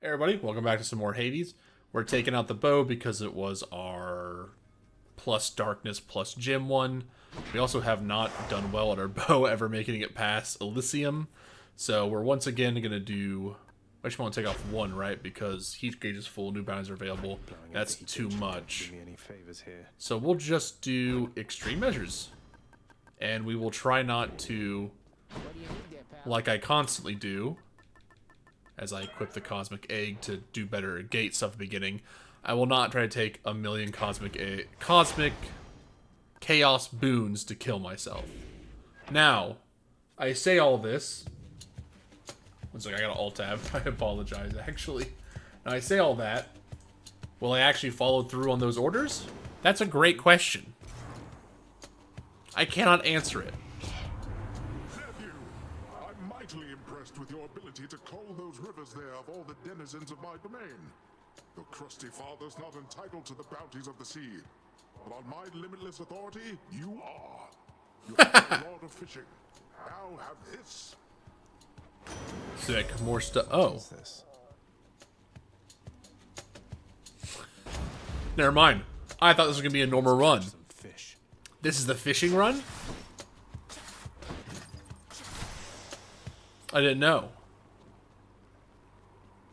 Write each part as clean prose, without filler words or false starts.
Hey everybody, welcome back to some more Hades. We're taking out the bow because it was our plus darkness plus gym one. We also have not done well at our bow ever making it past Elysium. So we're once again going to do... I just want to take off one, right? Because heat gauge is full, new bounties are available. That's too much. So we'll just do extreme measures. And we will try not to, like I constantly do, as I equip the Cosmic Egg to do better at gate stuff at the beginning, I will not try to take a million Cosmic Chaos boons to kill myself. Now, I say all this. One second, I got an alt-tab. I apologize, actually. Now, I say all that. Will I actually follow through on those orders? That's a great question. I cannot answer it. I'm mightily impressed with your ability to cull those rivers there of all the denizens of my domain. Your crusty father's not entitled to the bounties of the sea, but on my limitless authority, you are. You're Lord of Fishing. Now have this. Sick. More stuff. Oh. Never mind. I thought this was going to be a normal run. This is the fishing run? I didn't know.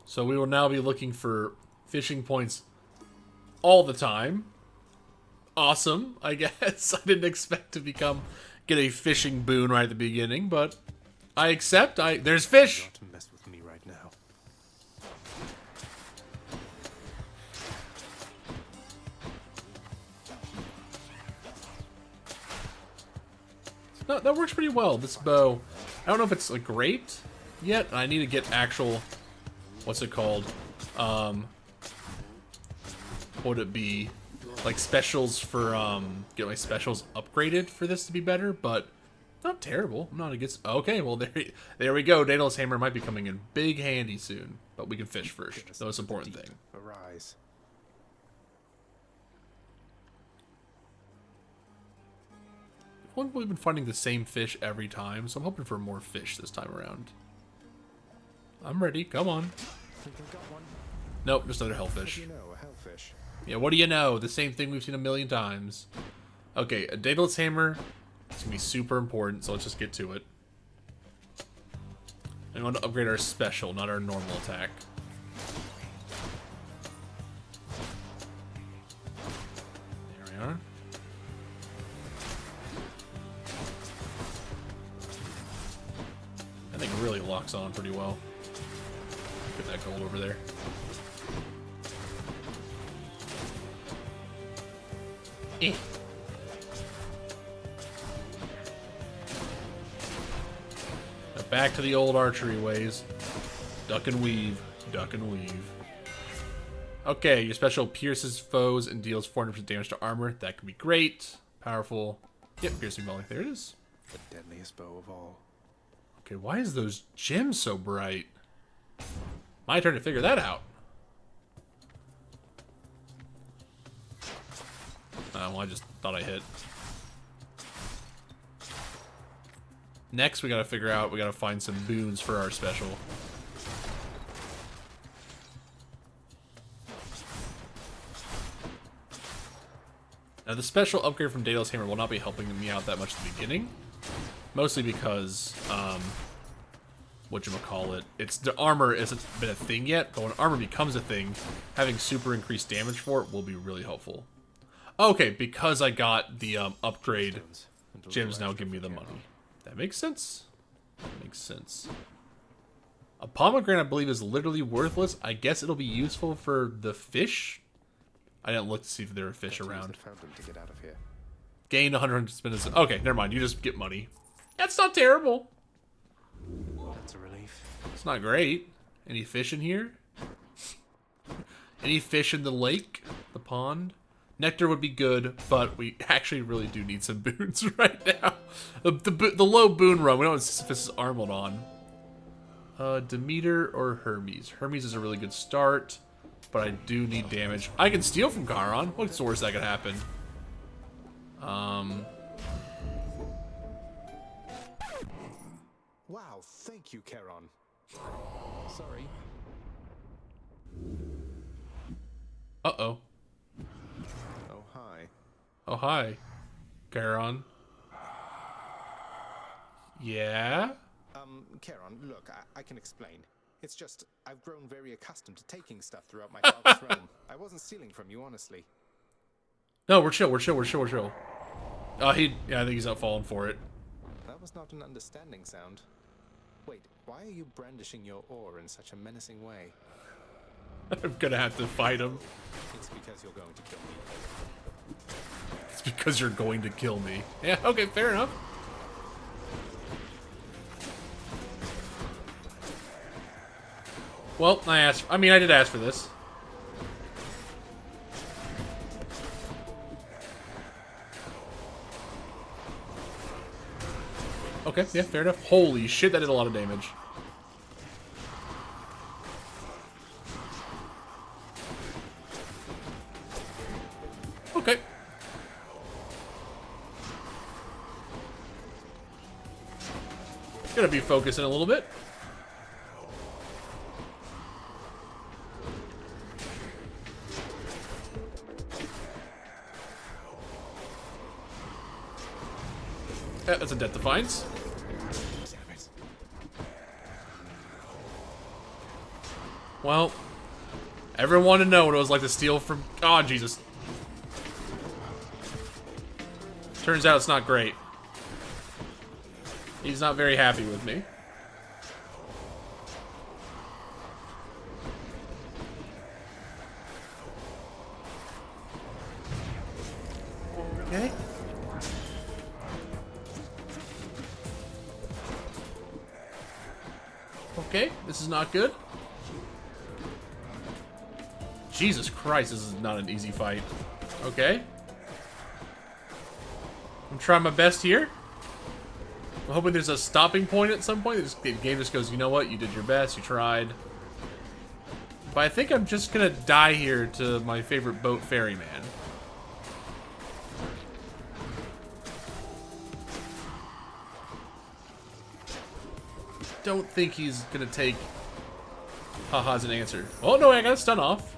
So we will now be looking for fishing points all the time. Awesome, I guess. I didn't expect to get a fishing boon right at the beginning, but I accept. There's fish. Not to mess with me right now. No, that works pretty well. This bow, I don't know if it's great yet. I need to get actual, what's it called? What would it be? Like specials for, get my specials upgraded for this to be better, but not terrible. I'm not against, okay, well there we go. Daedalus Hammer might be coming in big handy soon, but we can fish first. The most important thing. Arise. We've been finding the same fish every time, so I'm hoping for more fish this time around. I'm ready. Come on. Think I've got one? Nope, just another hellfish. You know, a hellfish. Yeah, what do you know? The same thing we've seen a million times. Okay, a Daedalus Hammer. It's gonna be super important, so let's just get to it. I want to upgrade our special, not our normal attack. There we are. I think it really locks on pretty well. Get that gold over there. Eh. Now back to the old archery ways. Duck and weave. Duck and weave. Okay, your special pierces foes and deals 400% damage to armor. That could be great. Powerful. Yep, piercing volley. There it is. The deadliest bow of all. Okay, why is those gems so bright? My turn to figure that out. Well, I just thought I hit. Next, we gotta figure out, we gotta find some boons for our special. Now, the special upgrade from Daedalus Hammer will not be helping me out that much at the beginning. Mostly because, whatchamacallit, the armor isn't been a thing yet, but when armor becomes a thing, having super increased damage for it will be really helpful. Okay, because I got the upgrade, gems now give me the money. That makes sense. That makes sense. A pomegranate, I believe, is literally worthless. I guess it'll be useful for the fish. I didn't look to see if there are fish around. To get out of here. Gain 100 spins. Okay, never mind. You just get money. That's not terrible. That's a relief. It's not great. Any fish in here? Any fish in the lake? The pond? Nectar would be good, but we actually really do need some boons right now. The low boon run, we don't have Sisyphus' Armored on. Demeter or Hermes? Hermes is a really good start, but I do need damage. I can steal from Charon. What's the worst that could happen? Wow, thank you, Charon. Sorry. Uh-oh. Oh, hi. Oh, hi. Charon. Yeah? Charon, look, I can explain. It's just, I've grown very accustomed to taking stuff throughout my father's realm. I wasn't stealing from you, honestly. No, we're chill, we're chill, we're chill, we're chill. Yeah, I think he's not falling for it. That was not an understanding sound. Wait, why are you brandishing your oar in such a menacing way? I'm gonna have to fight him. It's because you're going to kill me. It's because you're going to kill me. Yeah, okay, fair enough. Well, I did ask for this. Okay, yeah, fair enough. Holy shit, that did a lot of damage. Okay. Gonna be focusing a little bit. Yeah, that's a Death Defiance. Well, everyone wanted to know what it was like to steal from... Oh, Jesus. Turns out it's not great. He's not very happy with me. Okay. Okay, this is not good. Jesus Christ, this is not an easy fight. Okay. I'm trying my best here. I'm hoping there's a stopping point at some point. The game just goes, you know what? You did your best. You tried. But I think I'm just going to die here to my favorite boat, Ferryman. Don't think he's going to take haha as an answer. Oh, no, I got a stun off.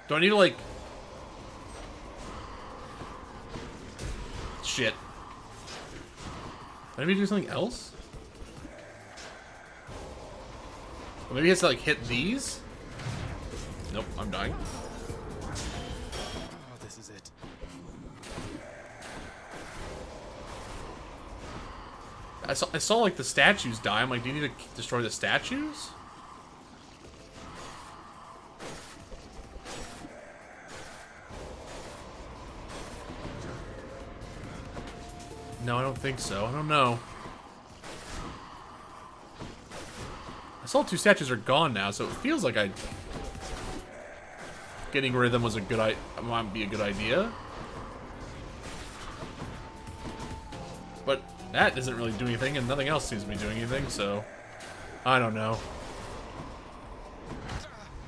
Do I need to, like... Shit. Do I need to do something else? Or maybe he has to, like, hit these? Nope, I'm dying. Oh, this is it. I saw, like, the statues die. I'm like, do you need to destroy the statues? No, I don't think so. I don't know. I saw 2 statues are gone now, so it feels like getting rid of them was might be a good idea. But that doesn't really do anything, and nothing else seems to be doing anything, so I don't know.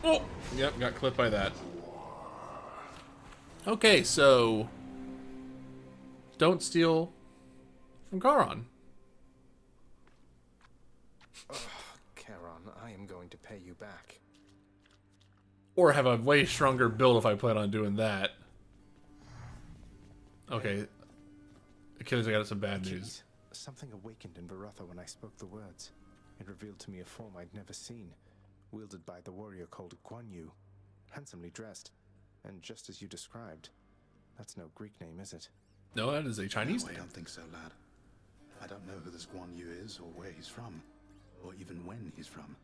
Oh, yep, got clipped by that. Okay, so don't steal from Charon. Charon, I am going to pay you back. Or have a way stronger build if I plan on doing that. Okay. Achilles, I got some bad news. Something awakened in Baratha when I spoke the words. It revealed to me a form I'd never seen, wielded by the warrior called Guan Yu, handsomely dressed, and just as you described. That's no Greek name, is it? No, that is a Chinese No, I name. don't think so, lad. I don't know who this Guan Yu is, or where he's from, or even when he's from.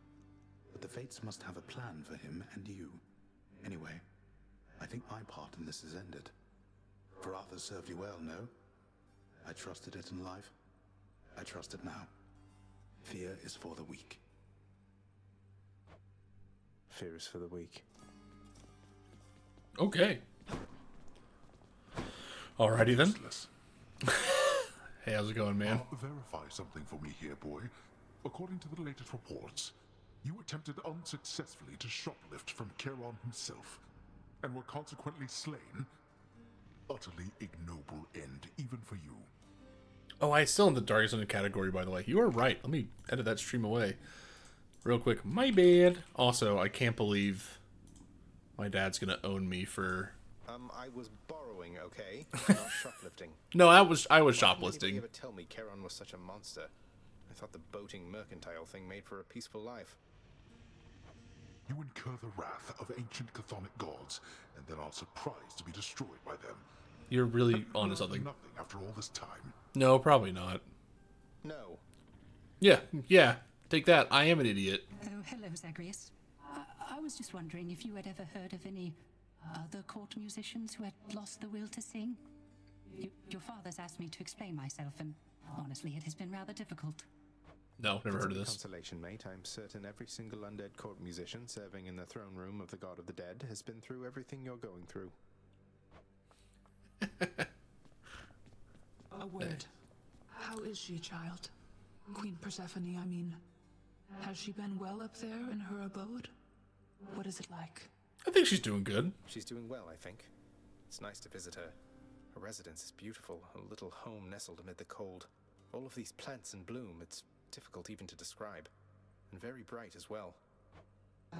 But the Fates must have a plan for him and you. Anyway, I think my part in this is ended. Baratha served you well, no? I trusted it in life. I trust it now. Fear is for the weak. Fear is for the weak. Okay. Alrighty then. Useless. Hey, how's it going, man? Verify something for me here, boy. According to the latest reports, you attempted unsuccessfully to shoplift from Charon himself, and were consequently slain. Utterly ignoble end, even for you. Oh, I still in the Darkest Zone category, by the way. You are right. Let me edit that stream away. Real quick. My bad. Also, I can't believe my dad's gonna own me for... I was borrowing, okay? Not shoplifting. No, I was Why didn't shoplifting. anybody ever tell me Charon was such a monster? I thought the boating mercantile thing made for a peaceful life. You incur the wrath of ancient chthonic gods, and then are surprised to be destroyed by them. You're really You onto learned something. Nothing after all this time. No, probably not. No. Yeah. Take that. I am an idiot. Oh, hello, Zagreus. I was just wondering if you had ever heard of any other court musicians who had lost the will to sing? Your father's asked me to explain myself, and honestly, it has been rather difficult. No, never heard of this. Consolation, mate. I'm certain every single undead court musician serving in the throne room of the God of the Dead has been through everything you're going through. A word. How is she, child? Queen Persephone, I mean. Has she been well up there in her abode? What is it like? I think she's doing good. She's doing well, I think. It's nice to visit her. Her residence is beautiful, a little home nestled amid the cold. All of these plants in bloom, it's difficult even to describe. And very bright as well.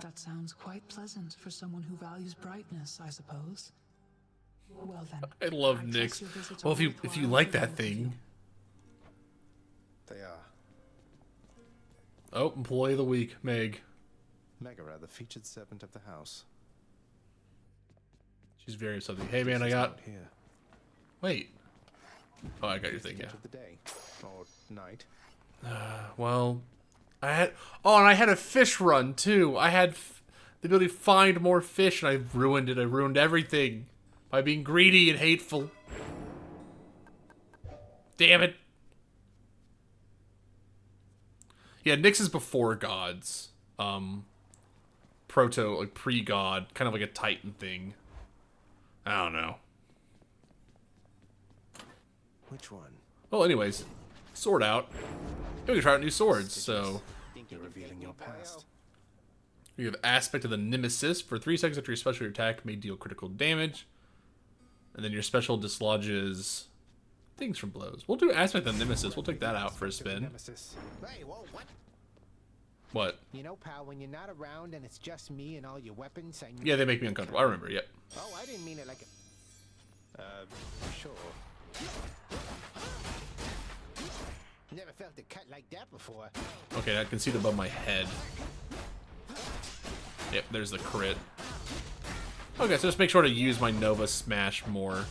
That sounds quite pleasant for someone who values brightness, I suppose. Well then. I love trust Nyx. your visit Well, will if you require like that both of thing. you. They are. Oh, employee of the week, Meg. Megara, the featured servant of the house. She's very something. Hey man, I She's got... out here. Wait. Oh, I got your thing, yeah. Of the day. Or night. Well, I had... Oh, and I had a fish run, too. I had the ability to find more fish, and I ruined it. I ruined everything by being greedy and hateful. Damn it. Yeah, Nyx is before gods. Proto, like, pre-god. Kind of like a Titan thing. I don't know. Which one? Well, anyways, sword out. And we can try out new swords, so... You're revealing your past. You have Aspect of the Nemesis. For 3 seconds after your special attack may deal critical damage. And then your special dislodges things from blows. We'll do Aspect of the Nemesis. We'll take that out for a spin. Nemesis. Hey, whoa, what? What? You know, pal, when you're not around and it's just me and all your weapons, I... Yeah, they make me uncomfortable. I remember, yep. Oh, I didn't mean it like a... Sure. Never felt it cut like that before. Okay, I can see it above my head. Yep, there's the crit. Okay, so just make sure to use my Nova Smash more.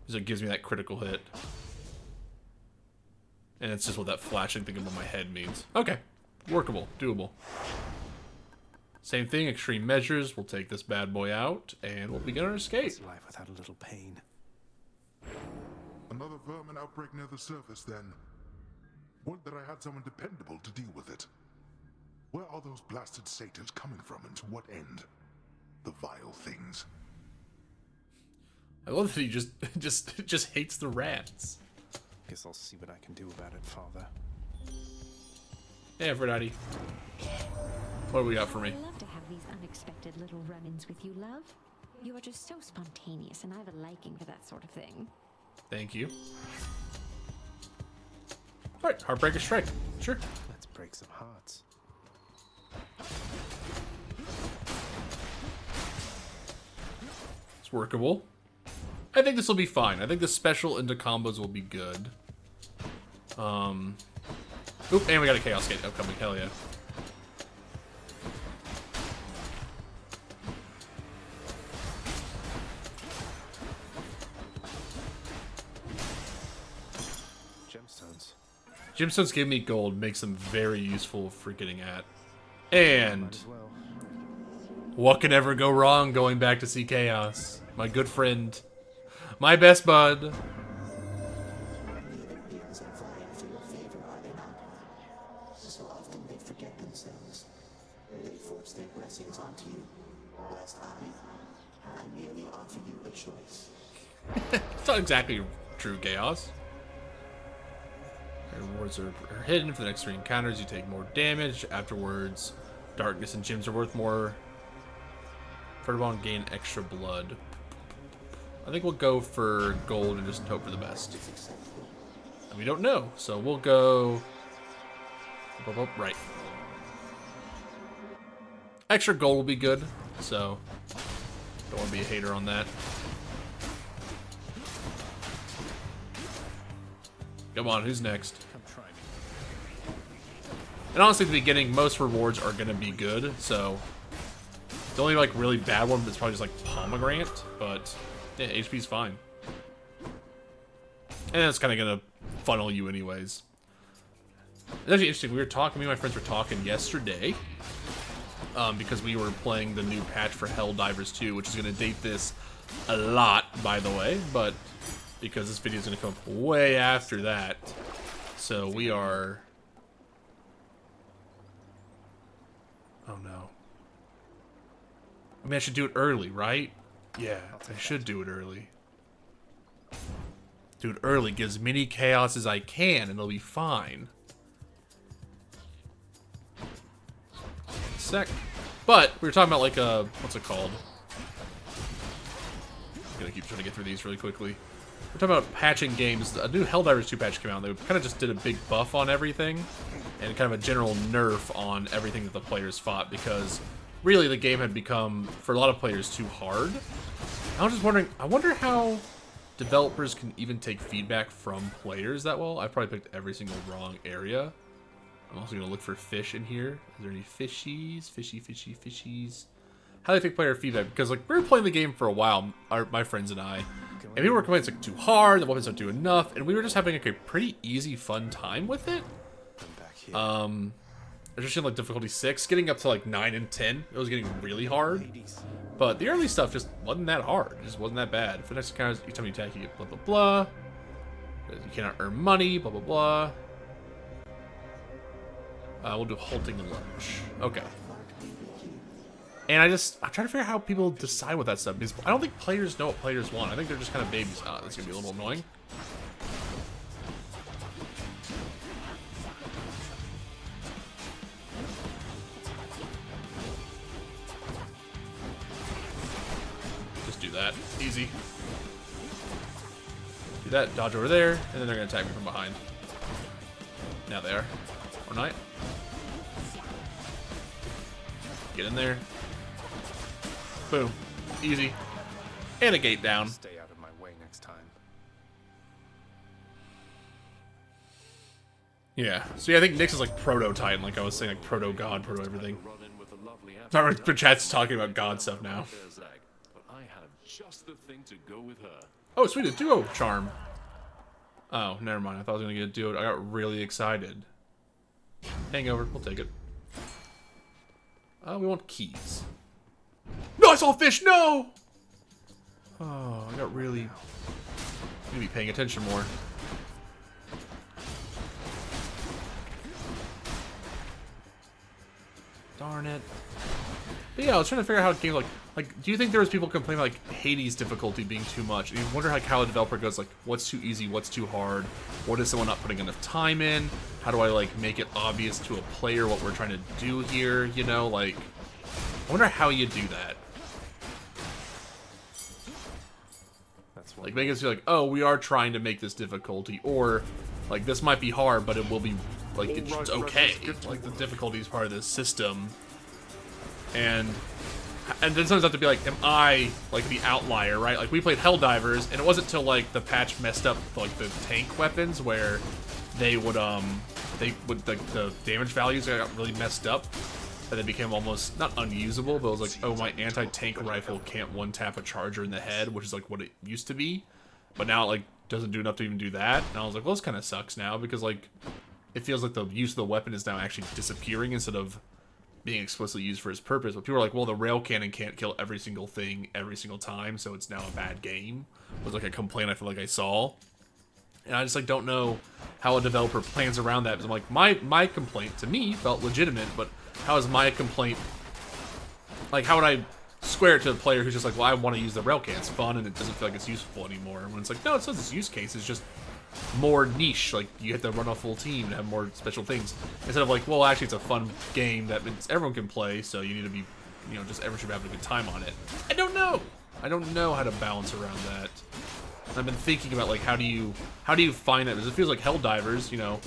Because it gives me that critical hit. And it's just what that flashing thing above my head means. Okay. Workable. Doable. Same thing, extreme measures. We'll take this bad boy out, and we'll begin our escape. What's life without a little pain? Another vermin outbreak near the surface, then. Would that I had someone dependable to deal with it. Where are those blasted satyrs coming from, and to what end? The vile things. I love that he just hates the rats. Guess I'll see what I can do about it, Father. Hey, Aphrodite. What do we got for me? I love to have these unexpected little run-ins with you, love. You are just so spontaneous, and I have a liking for that sort of thing. Thank you. Alright, Heartbreaker Strike. Sure. Let's break some hearts. It's workable. I think this will be fine. I think the special into combos will be good. Oop, and we got a Chaos Gate upcoming. Hell yeah. Gemstones. Gemstones give me gold, makes them very useful for getting at. And Might as well. what can ever go wrong going back to see Chaos? My good friend. My best bud. So often they forget themselves. They force their blessings onto you. Whilst I merely offer you a choice. It's not exactly true, Chaos. Your rewards are hidden for the next 3 encounters. You take more damage. Afterwards, darkness and gems are worth more. Furthermore, gain extra blood. I think we'll go for gold and just hope for the best. And we don't know, so we'll go right. Extra gold will be good, so don't want to be a hater on that. Come on, who's next? And honestly, at the beginning, most rewards are going to be good, so the only like really bad one is probably just like pomegranate, but yeah, HP's fine. And it's kind of going to funnel you anyways. It's actually interesting, me and my friends were talking yesterday, because we were playing the new patch for Helldivers 2, which is going to date this a lot, by the way, but because this video is going to come up way after that, so we are... Oh no. I mean, I should do it early, right? Yeah, I should do it early. Do it early, get as many chaos as I can, and it'll be fine. Sec. But, we were talking about like a... What's it called? I'm gonna keep trying to get through these really quickly. We're talking about patching games. A new Helldivers 2 patch came out. They kind of just did a big buff on everything. And kind of a general nerf on everything that the players fought. Because really the game had become, for a lot of players, too hard. I was just wondering, I wonder how developers can even take feedback from players that well. I probably picked every single wrong area. I'm also going to look for fish in here. Is there any fishies? Fishies. How do they take player feedback? Because like we were playing the game for a while, my friends and I. And people were complaining it's like too hard, the weapons don't do enough, and we were just having like a pretty easy, fun time with it. Especially in like difficulty 6, getting up to like 9 and 10, it was getting really hard. But the early stuff just wasn't that hard. It just wasn't that bad. For the next encounters, each time you attack, you get blah blah blah. You cannot earn money, blah blah blah. We'll do halting and lunge. Okay. And I'm trying to figure out how people decide what that stuff is. I don't think players know what players want. I think they're just kind of babies. That's gonna be a little annoying. Just do that. Easy. Do that, dodge over there, and then they're gonna attack me from behind. Now they are. Or not. Get in there. Boom. Easy. And a gate down. Stay out of my way next time. Yeah. So yeah, I think Nyx is like proto-Titan, like I was saying, like proto-God, proto-everything. Sorry, the chat's talking about God stuff now. Oh, sweet, a duo charm. Oh, never mind. I thought I was gonna get a duo. I got really excited. Hangover, we'll take it. We want keys. No, I saw a fish! No! Oh, I got really... I'm gonna be paying attention more. Darn it. But yeah, I was trying to figure out how games like, do you think there was people complaining about like Hades difficulty being too much? And you wonder like how a developer goes like, what's too easy, what's too hard? What is someone not putting enough time in? How do I like make it obvious to a player what we're trying to do here? You know, like, I wonder how you do that. Like make it feel like, oh, we are trying to make this difficulty, or like this might be hard, but it will be like it's okay. Like the difficulty is part of this system, and then sometimes I have to be like, am I like the outlier, right? Like we played Helldivers, and it wasn't until like the patch messed up like the tank weapons where the damage values got really messed up. That it became almost, not unusable, but it was like, oh, my anti-tank rifle can't one-tap a charger in the head, which is like what it used to be. But now it like doesn't do enough to even do that. And I was like, well, this kind of sucks now, because like it feels like the use of the weapon is now actually disappearing instead of being explicitly used for its purpose. But people are like, well, the rail cannon can't kill every single thing every single time, so it's now a bad game. It was like a complaint I feel like I saw. And I just like don't know how a developer plans around that. Because I'm like, my complaint to me felt legitimate, but how is my complaint, like, how would I square it to a player who's just like, well, I want to use the rail can, it's fun, and it doesn't feel like it's useful anymore. When it's like, no, it's not this use case, it's just more niche, like, you have to run a full team and have more special things. Instead of like, well, actually, it's a fun game that everyone can play, so you need to be, you know, just everyone should be having a good time on it. I don't know how to balance around that. And I've been thinking about like how do you find that? Because it feels like Helldivers, you know,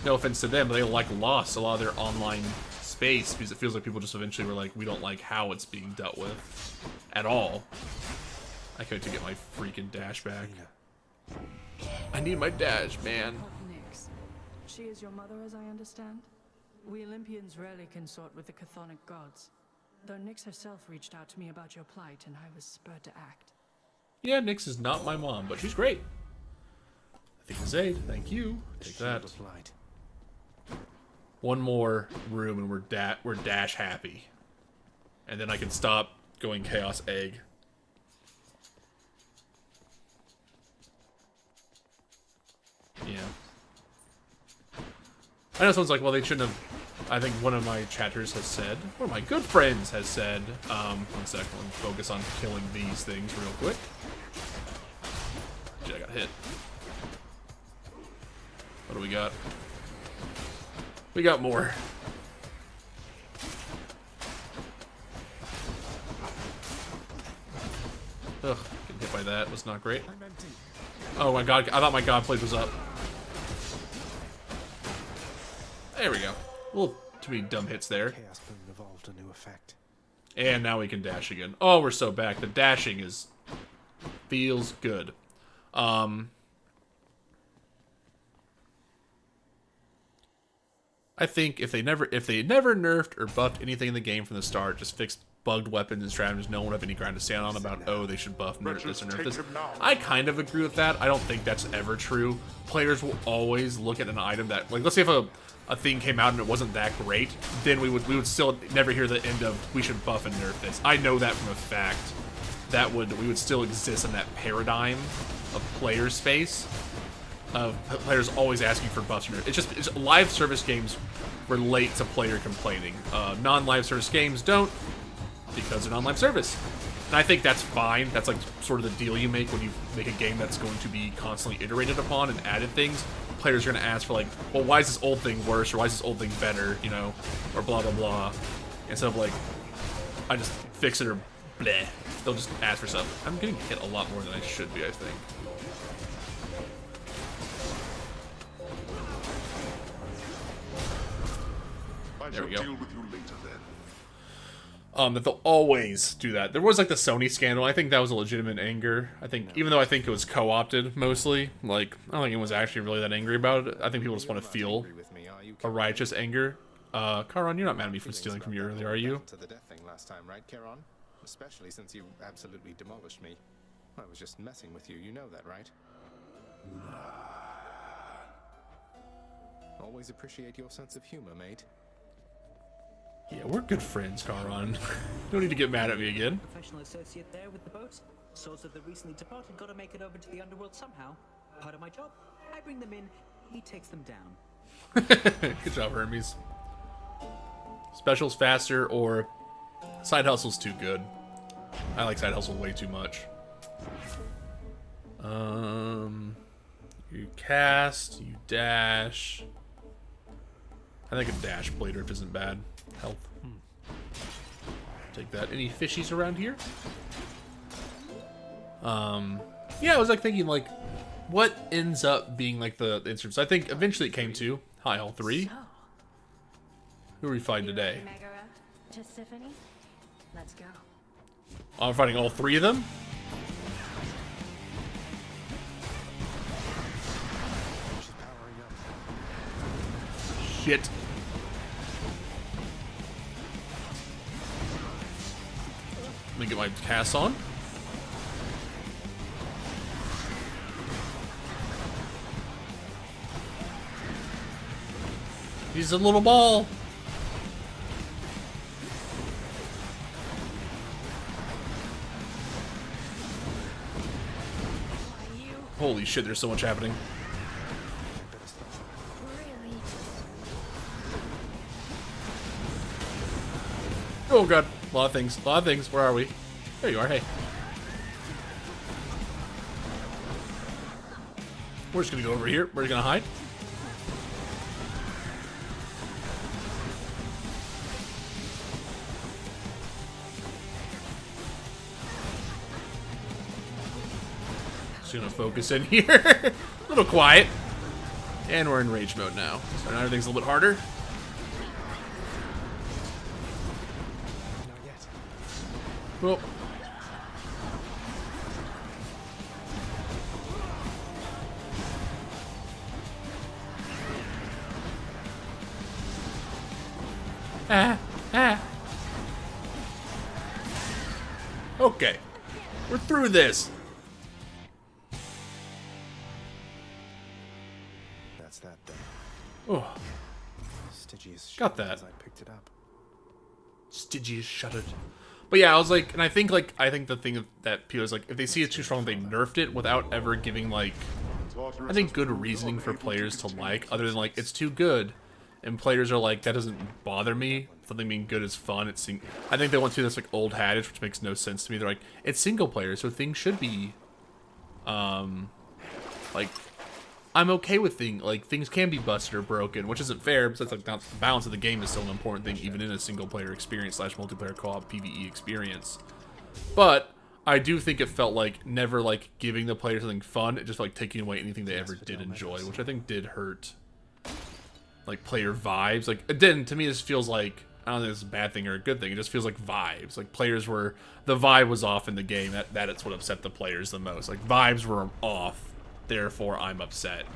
no offense to them, but they like lost a lot of their online space because it feels like people just eventually were like, we don't like how it's being dealt with at all. I can't wait to get my freaking dash back. I need my dash, man. Nyx. She is your mother, as I understand? We Olympians rarely consort with the chthonic gods, though Nyx herself reached out to me about your plight, and I was spurred to act. Yeah, Nyx is not my mom, but she's great. I think it's Zaid. Thank you. Take that. One more room and we're dash happy. And then I can stop going Chaos Egg. Yeah. I know someone's like, well, they shouldn't have... I think one of my chatters has said, one of my good friends has said, one sec, let me focus on killing these things real quick. Shit, I got hit. What do we got? We got more. Ugh, getting hit by that was not great. Oh my god, I thought my god plate was up. There we go. A little too many dumb hits there. Chaos Boom evolved a new effect. And now we can dash again. Oh, we're so back. The dashing feels good. I think if they never nerfed or buffed anything in the game from the start, just fixed bugged weapons and stratagems, no one would have any ground to stand on about, oh, they should buff, nerf this or nerf this. I kind of agree with that. I don't think that's ever true. Players will always look at an item that, like, let's say if a thing came out and it wasn't that great, then we would still never hear the end of, we should buff and nerf this. I know that from a fact. We would still exist in that paradigm of player space. Of players always asking for buffs. It's live service games relate to player complaining. Non-live service games don't, because they're non-live service. And I think that's fine. That's like sort of the deal you make when you make a game that's going to be constantly iterated upon and added things. Players are going to ask for like, well, why is this old thing worse, or why is this old thing better, you know, or blah blah blah. Instead of like, I just fix it or bleh. They'll just ask for stuff. I'm getting hit a lot more than I should be, I think. There we go. That they'll always do that. There was like the Sony scandal. I think that was a legitimate anger. I think, even though I think it was co-opted mostly, like, I don't think anyone was actually really that angry about it. I think people just want to feel a righteous anger. Charon, you're not mad at me for stealing from you earlier, are you? To the death thing last time, right, Charon? Especially since you absolutely demolished me. I was just messing with you. You know that, right? Always appreciate your sense of humor, mate. Yeah, we're good friends, Charon. Don't need to get mad at me again. Professional associate there with the boat. Souls of the recently departed gotta make it over to the underworld somehow. Part of my job. I bring them in, he takes them down. Good job, Hermes. Specials faster or side hustle's too good. I like side hustle way too much. You cast, you dash. I think a dash blade rift isn't bad. Health. Take that. Any fishies around here? Yeah, I was like thinking like, what ends up being like the instruments? I think eventually it came to hi all three. So, Who are we fighting today? Megara, Tisiphone? Let's go. I'm fighting all three of them. Shit. Let me get my cast on. He's a little ball. Holy shit, there's so much happening. Oh god, a lot of things, a lot of things. Where are we? There you are, hey. We're just gonna go over here. We're gonna hide. Just gonna focus in here. A little quiet. And we're in rage mode now. So now everything's a little bit harder. Not yet. Well. Okay. We're through this. That's that then. Oh, Stygius got shuddered that. as I picked it up. Stygius shuddered. But yeah, I was like, and I think the thing that people is like, if they see it too strong, they nerfed it without ever giving like, I think good reasoning for players to like, other than like it's too good, and players are like, that doesn't bother me. Something being good is fun. I think they went through this like old adage, which makes no sense to me. They're like, it's single player, so things should be, like, I'm okay with things can be busted or broken, which isn't fair, because that's like not, the balance of the game is still an important thing, even in a single player experience / multiplayer co-op PvE experience. But I do think it felt like never like giving the player something fun. It just felt like taking away anything they ever did enjoy, which I think did hurt like player vibes. Like again, to me, this feels like, I don't think it's a bad thing or a good thing. It just feels like vibes. Like the vibe was off in the game. That's what upset the players the most. Like vibes were off. Therefore, I'm upset.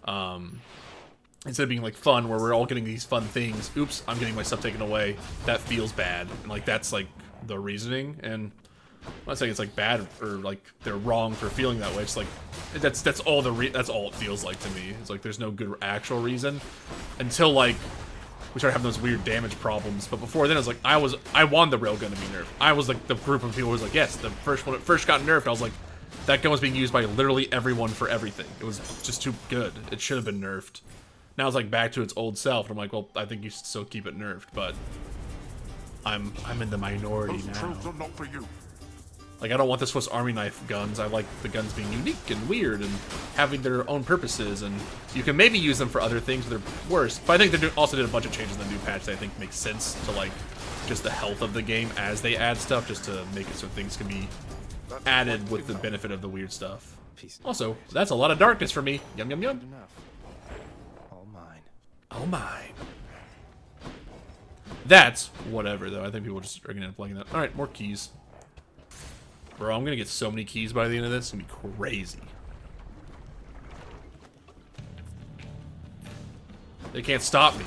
Instead of being like fun, where we're all getting these fun things. Oops, I'm getting my stuff taken away. That feels bad. And like that's like the reasoning. And I'm not saying it's like bad or like they're wrong for feeling that way. It's like that's all that's all it feels like to me. It's like there's no good actual reason until like we started having those weird damage problems. But before then, I was like, I wanted the railgun to be nerfed. I was like the group of people who was like, yes, the first one it first got nerfed. I was like, that gun was being used by literally everyone for everything. It was just too good. It should have been nerfed. Now it's like back to its old self. And I'm like, well, I think you should still keep it nerfed, but I'm in the minority Those now. troops are not for you. Like, I don't want the Swiss Army knife guns. I like the guns being unique and weird and having their own purposes, and you can maybe use them for other things, but they're worse. But I think they also did a bunch of changes in the new patch that I think makes sense to, like, just the health of the game as they add stuff, just to make it so things can be added with the benefit of the weird stuff. Also, that's a lot of darkness for me. Yum, yum, yum. All mine. Oh, mine. That's whatever, though. I think people just are going to end up liking that. All right, more keys. Bro, I'm gonna get so many keys by the end of this. It's gonna be crazy. They can't stop me.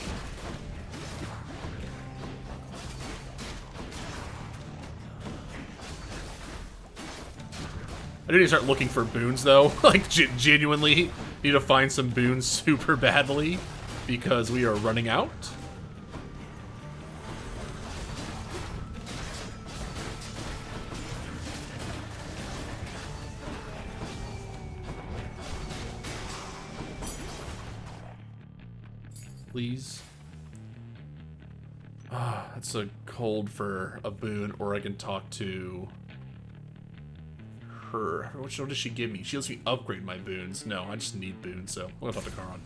I do need to start looking for boons, though. Like, genuinely need to find some boons super badly because we are running out. Please. Ah, that's a cold for a boon, or I can talk to her. What does she give me? She lets me upgrade my boons. No, I just need boons, so I'm gonna talk to Charon.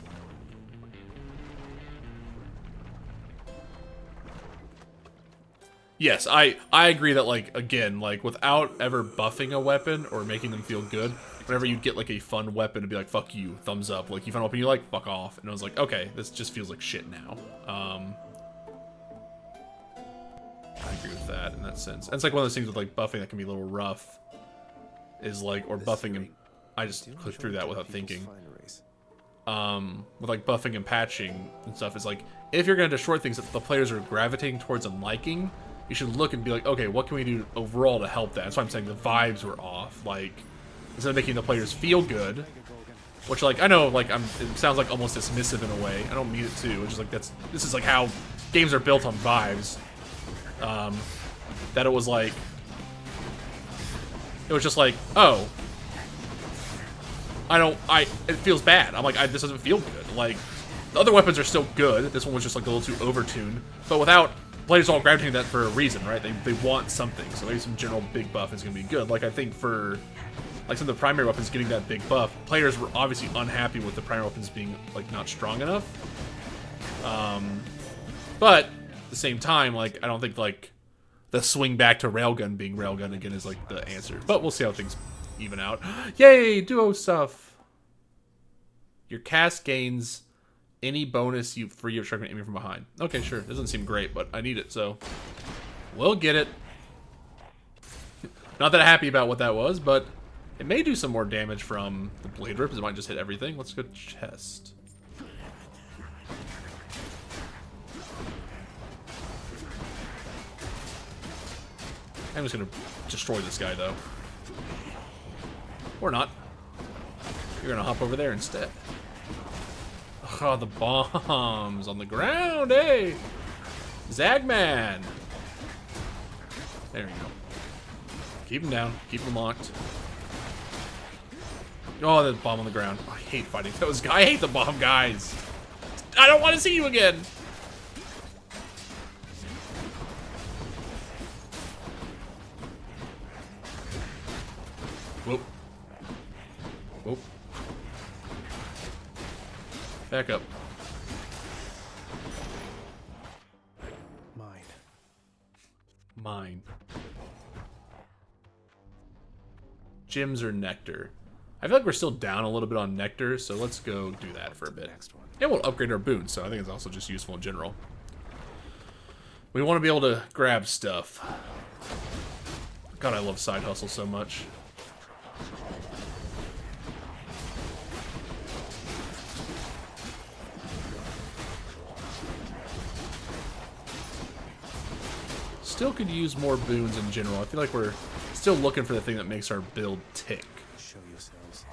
Yes, I agree that, like, again, like, without ever buffing a weapon or making them feel good, whenever you get, like, a fun weapon to be like, fuck you, thumbs up. Like, you find a weapon you like, fuck off. And I was like, okay, this just feels like shit now. I agree with that in that sense. And it's like one of those things with, like, buffing that can be a little rough. Is, like, or buffing and... I just clicked through that without thinking. With, like, buffing and patching and stuff, is like, if you're going to destroy things that the players are gravitating towards and liking, you should look and be like, okay, what can we do overall to help that? That's why I'm saying the vibes were off. Like, instead of making the players feel good, which, like, I know, like, it sounds like almost dismissive in a way. I don't mean it to. It's just like, this is like how games are built on vibes. That it was like, it was just like, oh, it feels bad. I'm like, this doesn't feel good. Like, the other weapons are still good. This one was just like a little too overtuned, but without players all gravitating that for a reason, right? They want something, so maybe some general big buff is gonna be good. Like, I think for like some of the primary weapons getting that big buff, players were obviously unhappy with the primary weapons being like not strong enough. But at the same time, like, I don't think like the swing back to railgun being railgun again is like the answer. But we'll see how things even out. Yay, duo stuff. Your cast gains any bonus you free of striking enemy from behind. Okay, sure. Doesn't seem great, but I need it, so we'll get it. Not that happy about what that was, but it may do some more damage from the blade rip, as it might just hit everything. Let's go chest. I'm just gonna destroy this guy, though. Or not. You're gonna hop over there instead. Oh, the bombs on the ground, hey! Zagman! There we go. Keep him down. Keep him locked. Oh, the bomb on the ground. I hate fighting those guys. I hate the bomb guys. I don't want to see you again. Whoop. Whoop. Back up. Mine. Mine. Gems or nectar? I feel like we're still down a little bit on nectar, so let's go do that for a bit. And we'll upgrade our boons, so I think it's also just useful in general. We want to be able to grab stuff. God, I love side hustle so much. Still could use more boons in general. I feel like we're still looking for the thing that makes our build tick. Show yourselves.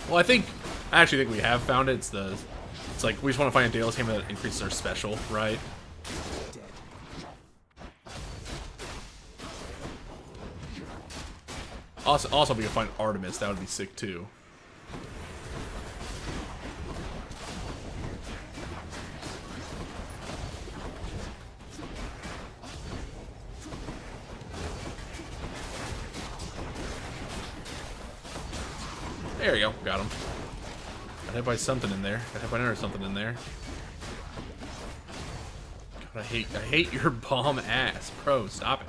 Well, I actually think we have found it. It's like we just want to find a Daedalus Hammer that increases our special, right? Also, if we can find Artemis, that would be sick too. There we go, got him. Got hit by something in there. Got hit by another something in there. God, I hate your bomb ass, bro. Stop it.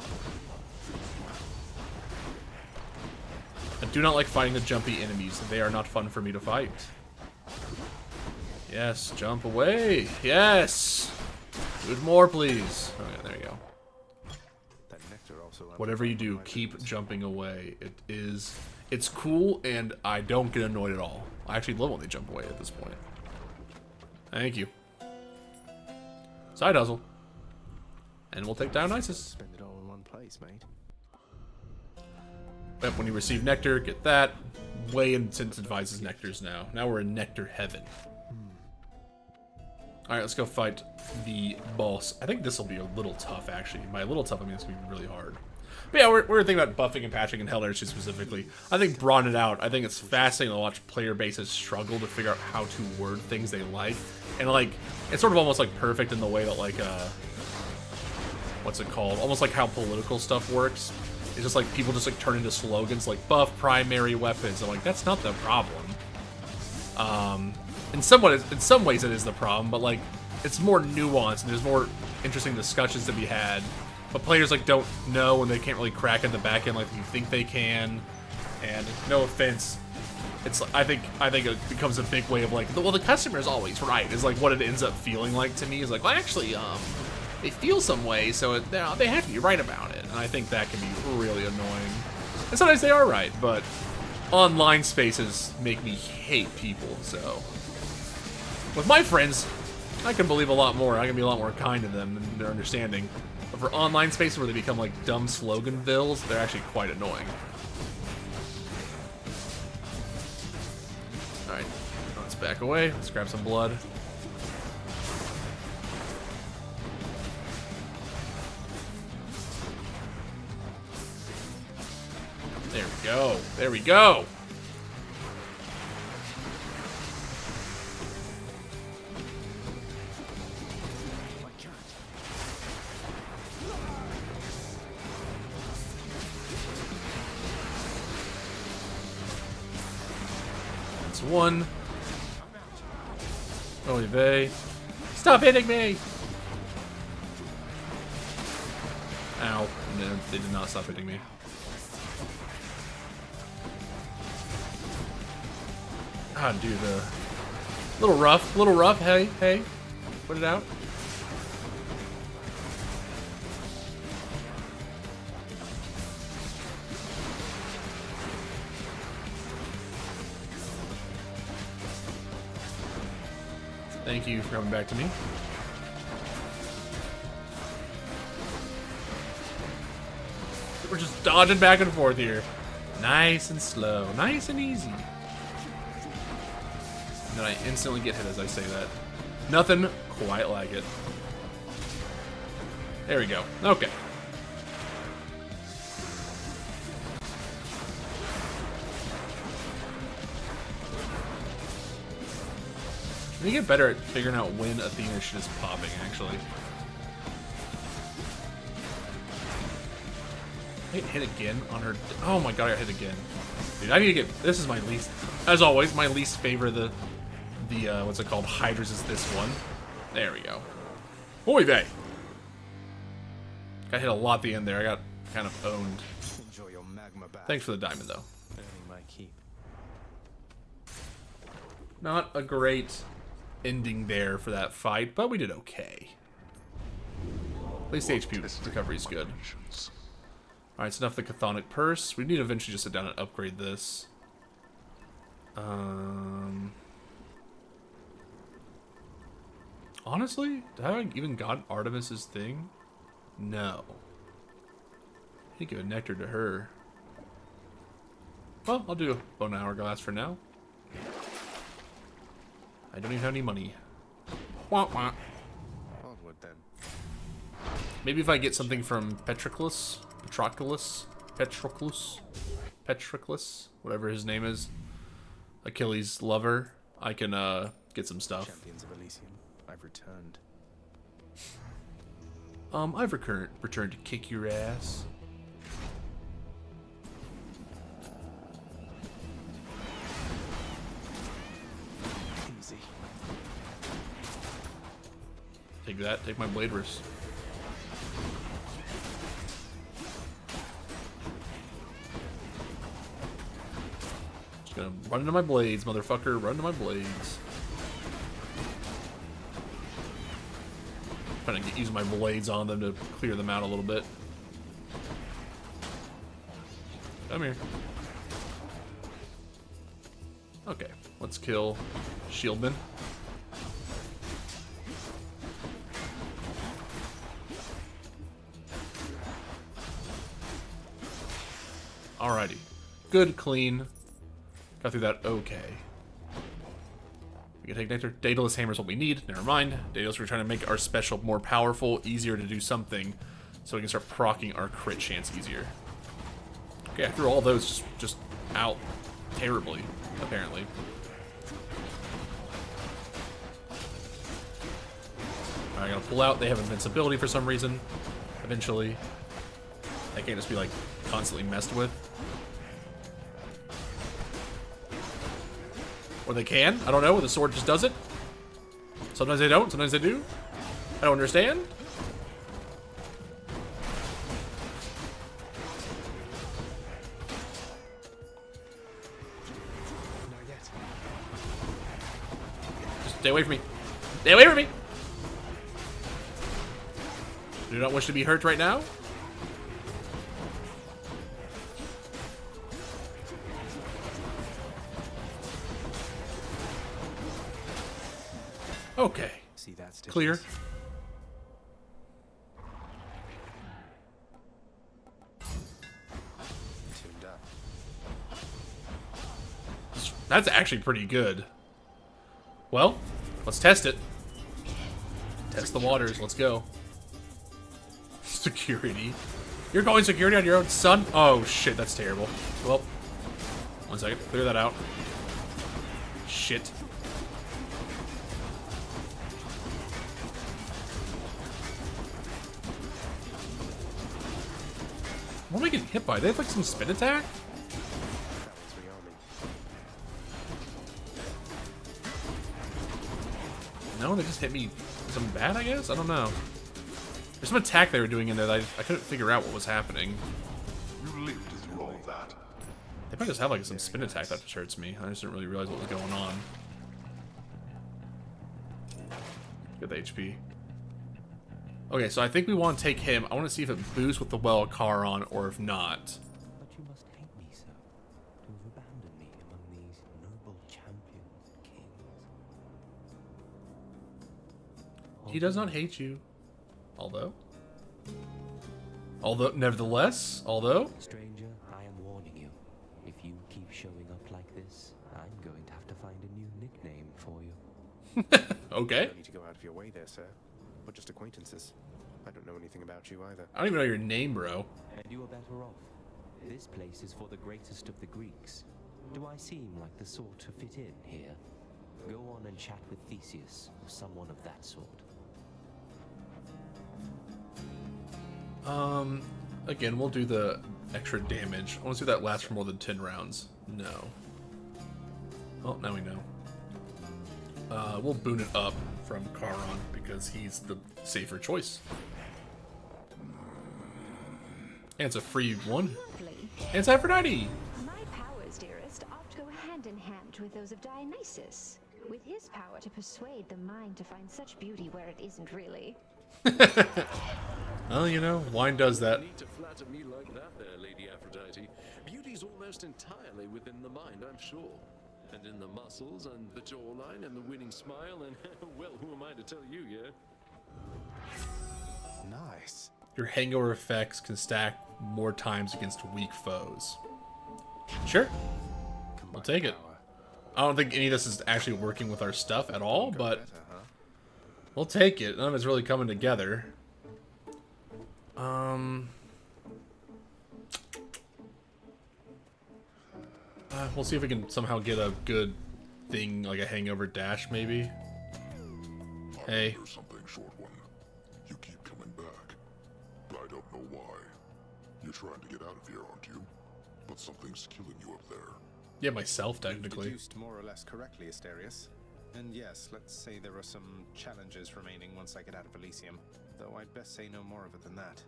I do not like fighting the jumpy enemies. They are not fun for me to fight. Yes, jump away. Yes. Do it more, please. Okay, there you go. That nectar also Whatever you do, keep jumping away. It's cool, and I don't get annoyed at all. I actually love when they jump away at this point. Thank you. Side hustle. And we'll take Dionysus. Spend it all in one place, mate. Yep, when you receive nectar, get that. Way incentivizes nectars now. Now we're in nectar heaven. Alright, let's go fight the boss. I think this will be a little tough, actually. By a little tough, I mean it's going to be really hard. But yeah, we're thinking about buffing and patching and Hell Energy specifically. I think broaden it out. I think it's fascinating to watch player bases struggle to figure out how to word things they like. And like, it's sort of almost like perfect in the way that like, what's it called? Almost like how political stuff works. It's just like people just like turn into slogans like buff primary weapons. I'm like, that's not the problem. In some ways it is the problem, but like it's more nuanced and there's more interesting discussions to be had. But players like don't know and they can't really crack in the back end like you think they can. And no offense, it's I think it becomes a big way of like, well, the customer's always right. Is like what it ends up feeling like to me is like, well, actually, they feel some way, so they have to be right about it. And I think that can be really annoying. And sometimes they are right, but online spaces make me hate people, so. With my friends, I can believe a lot more. I can be a lot more kind to them and their understanding. But for online spaces where they become like dumb sloganvilles, they're actually quite annoying. Alright, let's back away. Let's grab some blood. There we go. There we go. That's one. Olive. Stop hitting me! Ow. No, they did not stop hitting me. Ah, dude, little rough. Hey, put it out. Thank you for coming back to me. We're just dodging back and forth here. Nice and slow. Nice and easy. And then I instantly get hit as I say that. Nothing quite like it. There we go. Okay. We get better at figuring out when Athena shit is popping, actually. I get hit again on her. Oh my god, I got hit again. Dude, I need to get. This is my least. As always, my least favorite of the what's it called? Hydras is this one. There we go. Oy vey. Got hit a lot at the end there. I got kind of owned. Enjoy your magma bath. Thanks for the diamond, though. Earning my keep. Not a great ending there for that fight, but we did okay. At least the HP recovery is good. Alright, it's enough of the Chthonic Purse. We need to eventually just sit down and upgrade this. Honestly, have I even got Artemis's thing? No. I need to give a nectar to her. Well, I'll do a bone hourglass for now. I don't even have any money. Wah, wah. Onward then. Maybe if I get something from Patroclus, whatever his name is, Achilles' lover, I can get some stuff. Champions of Elysium, I've returned. I've returned to kick your ass. Easy. Take that. Take my blade wrist. Just gonna run into my blades, motherfucker. Run into my blades. Trying to use my blades on them to clear them out a little bit. Come here. Okay, let's kill Shieldman. Alrighty. Good, clean. Got through that okay. We can take Nectar. Daedalus Hammer is what we need. Never mind. Daedalus, we're trying to make our special more powerful, easier to do something, so we can start proccing our crit chance easier. Okay, after all those, just out terribly, apparently. Alright, I gotta pull out. They have invincibility for some reason. Eventually. They can't just be, like, constantly messed with. Or they can. I don't know. The sword just does it. Sometimes they don't. Sometimes they do. I don't understand. Not yet. Just stay away from me. Stay away from me. Do not wish to be hurt right now. Okay. See, that's clear. Tuned up. That's actually pretty good. Well, let's test it. Test the waters. Let's go. Security. You're going security on your own son? Oh shit, that's terrible. Well, 1 second. Clear that out. Shit. What am I getting hit by? They have like some spin attack? No, they just hit me something bad, I guess? I don't know. There's some attack they were doing in there that I couldn't figure out what was happening. You lived through all that. They might just have like some spin attack that just hurts me. I just didn't really realize what was going on. Get the HP. Okay, so I think we want to take him. I want to see if it boosts with the Well of Charon or if not. But you must hate me so, to have abandoned me among these noble champions and kings. He does not hate you. Although, nevertheless, Stranger, I am warning you. If you keep showing up like this, I'm going to have to find a new nickname for you. Okay. You don't need to go out of your way there, sir. We're just acquaintances. I don't know anything about you either. I don't even know your name, bro. And you are better off. This place is for the greatest of the Greeks. Do I seem like the sort to fit in here? Go on and chat with Theseus, or someone of that sort. Again, we'll do the extra damage. I want to see if that lasts for more than 10 rounds. No. Oh, now we know. We'll boon it up from Charon because he's the safer choice. And it's a free one. Lovely. And it's Aphrodite! My powers, dearest, ought to go hand in hand with those of Dionysus. With his power to persuade the mind to find such beauty where it isn't really. Well, you know, wine does that. You need to flatter me like that there, Lady Aphrodite. Beauty's almost entirely within the mind, I'm sure. And in the muscles, and the jawline, and the winning smile, and, well, who am I to tell you, yeah? Nice. Your hangover effects can stack more times against weak foes. Sure. We'll take it. I don't think any of this is actually working with our stuff at all, but we'll take it. None of it's really coming together. We'll see if we can somehow get a good thing, like a hangover dash, maybe. Hey. There's something, short one. You keep coming back. I don't know why. You're trying to get out of here, aren't you? But something's killing you up there. Yeah, myself, technically. Deduced more or less correctly, Asterius. And yes, let's say there are some challenges remaining once I get out of Elysium. Though I'd best say no more of it than that.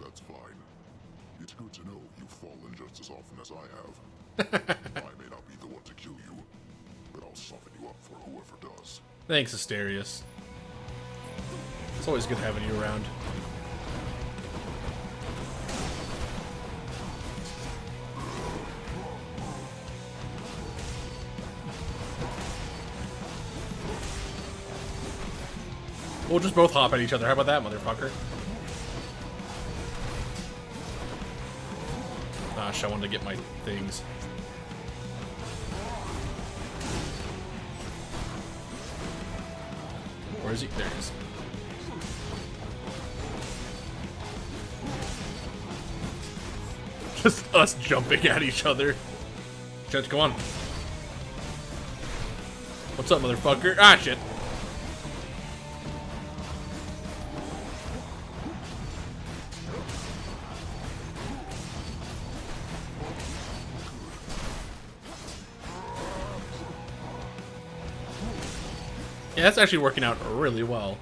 That's fine. It's good to know you've fallen just as often as I have. I may not be the one to kill you, but I'll soften you up for whoever does. Thanks, Asterius. It's always good having you around. We'll just both hop at each other. How about that, motherfucker? Gosh, I wanted to get my things. Where is he? There he is. Just us jumping at each other. Judge, come on. What's up, motherfucker? Ah, shit. Yeah, that's actually working out really well.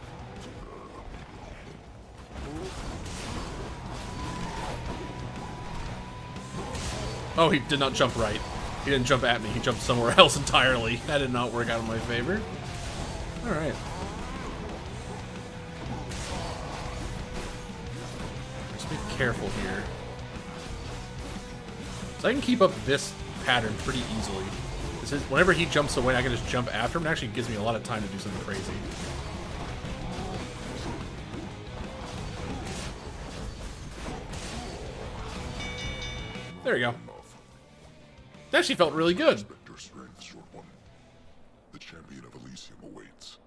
Oh, he did not jump right. He didn't jump at me. He jumped somewhere else entirely. That did not work out in my favor. Alright. Just be careful here. So I can keep up this pattern pretty easily. Whenever he jumps away, I can just jump after him. It actually gives me a lot of time to do something crazy. There we go. That actually felt really good. Respect your strength, short one. The champion of Elysium awaits.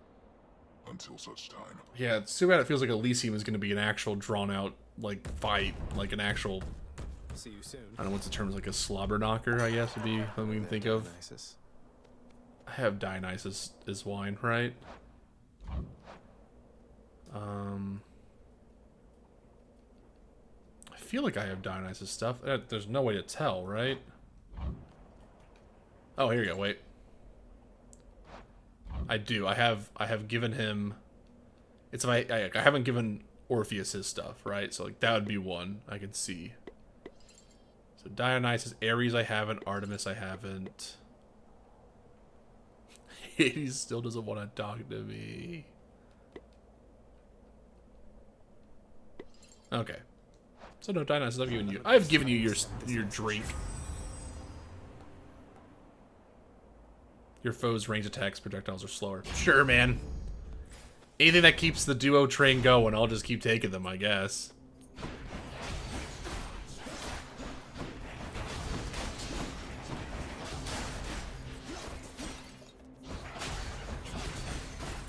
Until such time. Yeah, it's too bad it feels like Elysium is going to be an actual drawn-out, like, fight. Like an actual... See you soon. I don't know what's the term, like a slobber knocker, I guess would be what we can think of. I have Dionysus as wine, right? I feel like I have Dionysus stuff. There's no way to tell, right? Oh, here you go. Wait, I do. I have given him. It's I haven't given Orpheus his stuff, right? So like that would be one I could see. So Dionysus, Ares I haven't, Artemis I haven't. Hades still doesn't want to talk to me. Okay. So no, Dionysus, I've given you your drink. Your foes' range attacks, projectiles are slower. Sure, man. Anything that keeps the duo train going, I'll just keep taking them, I guess.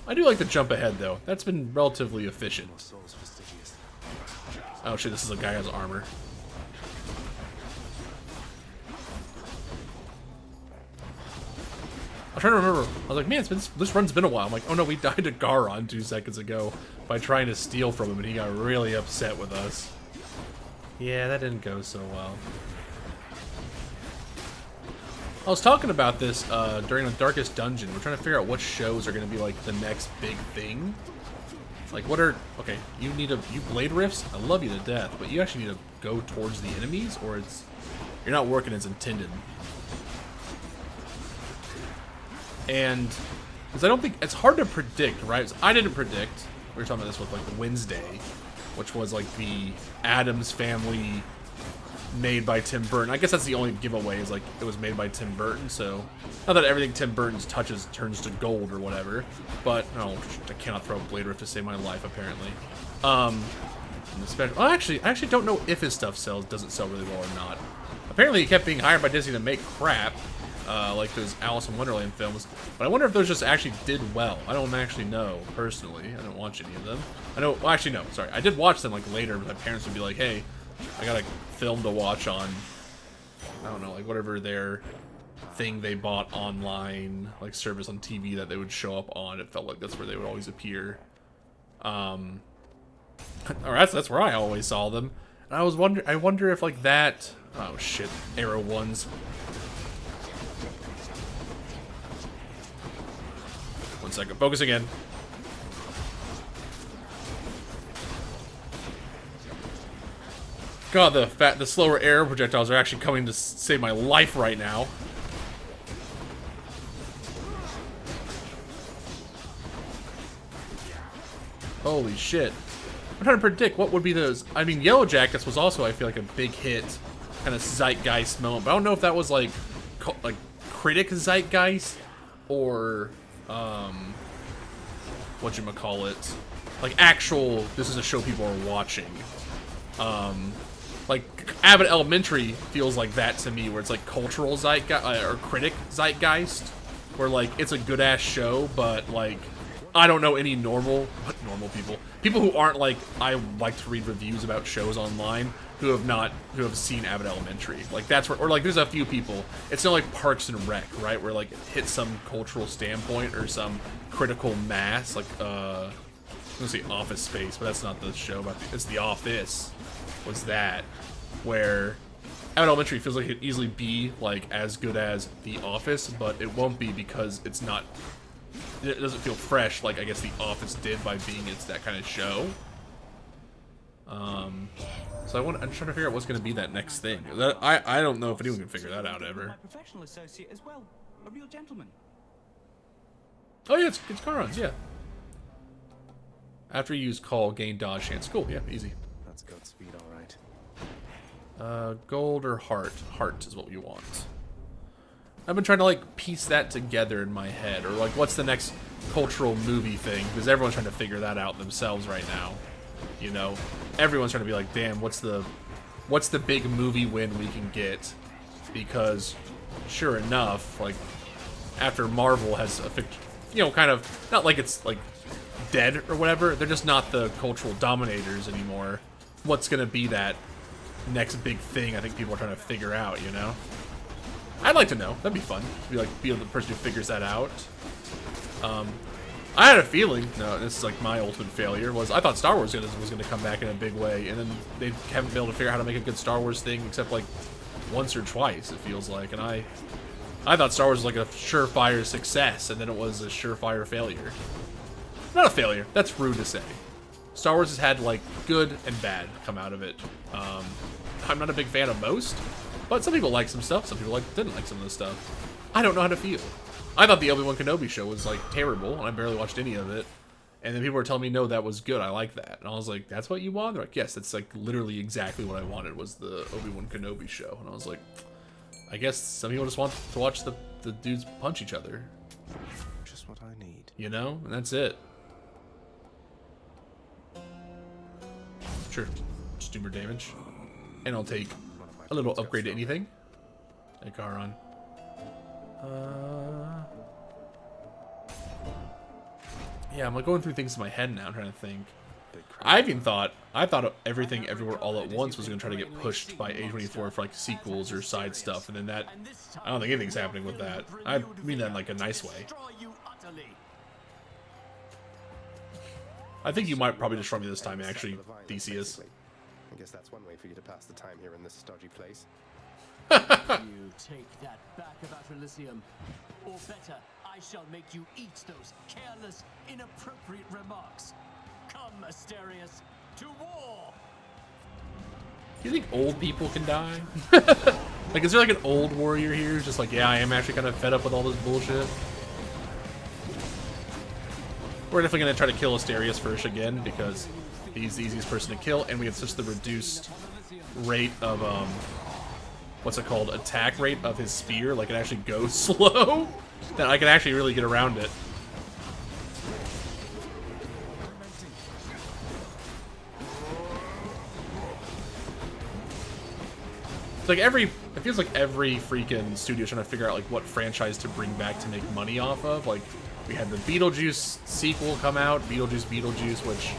I do like to jump ahead, though. That's been relatively efficient. Oh shit, this is a guy who has armor. I'm trying to remember. I was like, man, this run's been a while. I'm like, oh no, we died to Garon 2 seconds ago by trying to steal from him, and he got really upset with us. Yeah, that didn't go so well. I was talking about this during the Darkest Dungeon. We're trying to figure out what shows are going to be like the next big thing. Like, what are... Okay, you blade rifts? I love you to death, but you actually need to go towards the enemies, or you're not working as intended. And because I don't think it's hard to predict, right? So I didn't predict. We were talking about this with like Wednesday, which was like the Addams Family made by Tim Burton. I guess that's the only giveaway, is like it was made by Tim Burton. So not that everything Tim Burton touches turns to gold or whatever, but no, I cannot throw a blade rift to save my life apparently. I actually don't know if his stuff doesn't sell really well or not. Apparently he kept being hired by Disney to make crap. Like those Alice in Wonderland films, but I wonder if those just actually did well. I don't actually know, personally. I didn't watch any of them. I know, well, actually, no, sorry. I did watch them, like, later, but my parents would be like, hey, I got a film to watch on, I don't know, like, whatever their thing they bought online, like, service on TV that they would show up on. It felt like that's where they would always appear. Or that's where I always saw them. And I wonder if, like, that... Oh, shit. Arrow ones. 1 second. Focus again. God, the slower arrow projectiles are actually coming to save my life right now. Holy shit. I'm trying to predict what would be those. I mean, Yellow Jackets was also, I feel like, a big hit, kind of zeitgeist moment. But I don't know if that was like critic zeitgeist or whatchamacallit, like actual, this is a show people are watching. Like Abbott Elementary feels like that to me, where it's like cultural zeitgeist or critic zeitgeist, where like it's a good ass show, but like I don't know any normal people who aren't like, I like to read reviews about shows online who have seen Abbott Elementary. Like that's where, or like there's a few people. It's not like Parks and Rec, right? Where like it hits some cultural standpoint or some critical mass. Like I'm gonna say Office Space, but that's not the show. But it's The Office. Was that where Abbott Elementary feels like it could easily be like as good as The Office, but it won't be because it's not. It doesn't feel fresh like I guess The Office did by being it's that kind of show. So I'm trying to figure out what's going to be that next thing. I don't know if anyone can figure that out ever. My professional associate as well, a real gentleman. Oh yeah, it's Charon's, yeah. After you use call, gain dodge chance. Cool, yeah, easy. That's Godspeed, all right. Gold or heart? Heart is what we want. I've been trying to like piece that together in my head, or like what's the next cultural movie thing, because everyone's trying to figure that out themselves right now. You know, everyone's trying to be like, damn, what's the big movie win we can get? Because sure enough, like after Marvel has kind of not like it's like dead or whatever, they're just not the cultural dominators anymore. What's gonna be that next big thing? I think people are trying to figure out, you know. I'd like to know. That'd be fun. To be the person who figures that out. I had a feeling. No, this is like my ultimate failure. Was I thought Star Wars was going to come back in a big way, and then they haven't been able to figure out how to make a good Star Wars thing except like once or twice. It feels like, and I thought Star Wars was like a surefire success, and then it was a surefire failure. Not a failure. That's rude to say. Star Wars has had like good and bad come out of it. I'm not a big fan of most. But some people like some stuff, some people didn't like some of the stuff. I don't know how to feel. I thought the Obi-Wan Kenobi show was like terrible, and I barely watched any of it. And then people were telling me, no, that was good, I like that. And I was like, that's what you want? They're like, yes, that's like literally exactly what I wanted, was the Obi-Wan Kenobi show. And I was like, I guess some people just want to watch the dudes punch each other. Just what I need. You know? And that's it. Sure. Just do more damage. And I'll take a little upgrade to anything. Hey, Garon. Yeah, I'm like going through things in my head now, trying to think. I thought Everything Everywhere All at Once was going to try to get pushed by A24 for like sequels or side stuff, and then that, I don't think anything's happening with that. I mean that in like a nice way. I think you might probably destroy me this time, actually, Theseus. I guess that's one way for you to pass the time here in this stodgy place. You take that back about Elysium, or better, I shall make you eat those careless, inappropriate remarks. Come, Asterius, to war! Do you think old people can die? Like, is there like an old warrior here who's just like, yeah, I am actually kind of fed up with all this bullshit? We're definitely going to try to kill Asterius first again, because he's the easiest person to kill, and we have such the reduced rate of, what's it called, attack rate of his spear, like it actually goes slow, that I can actually really get around it. It's like it feels like every freaking studio's trying to figure out like what franchise to bring back to make money off of. Like, we had the Beetlejuice sequel come out, Beetlejuice, which,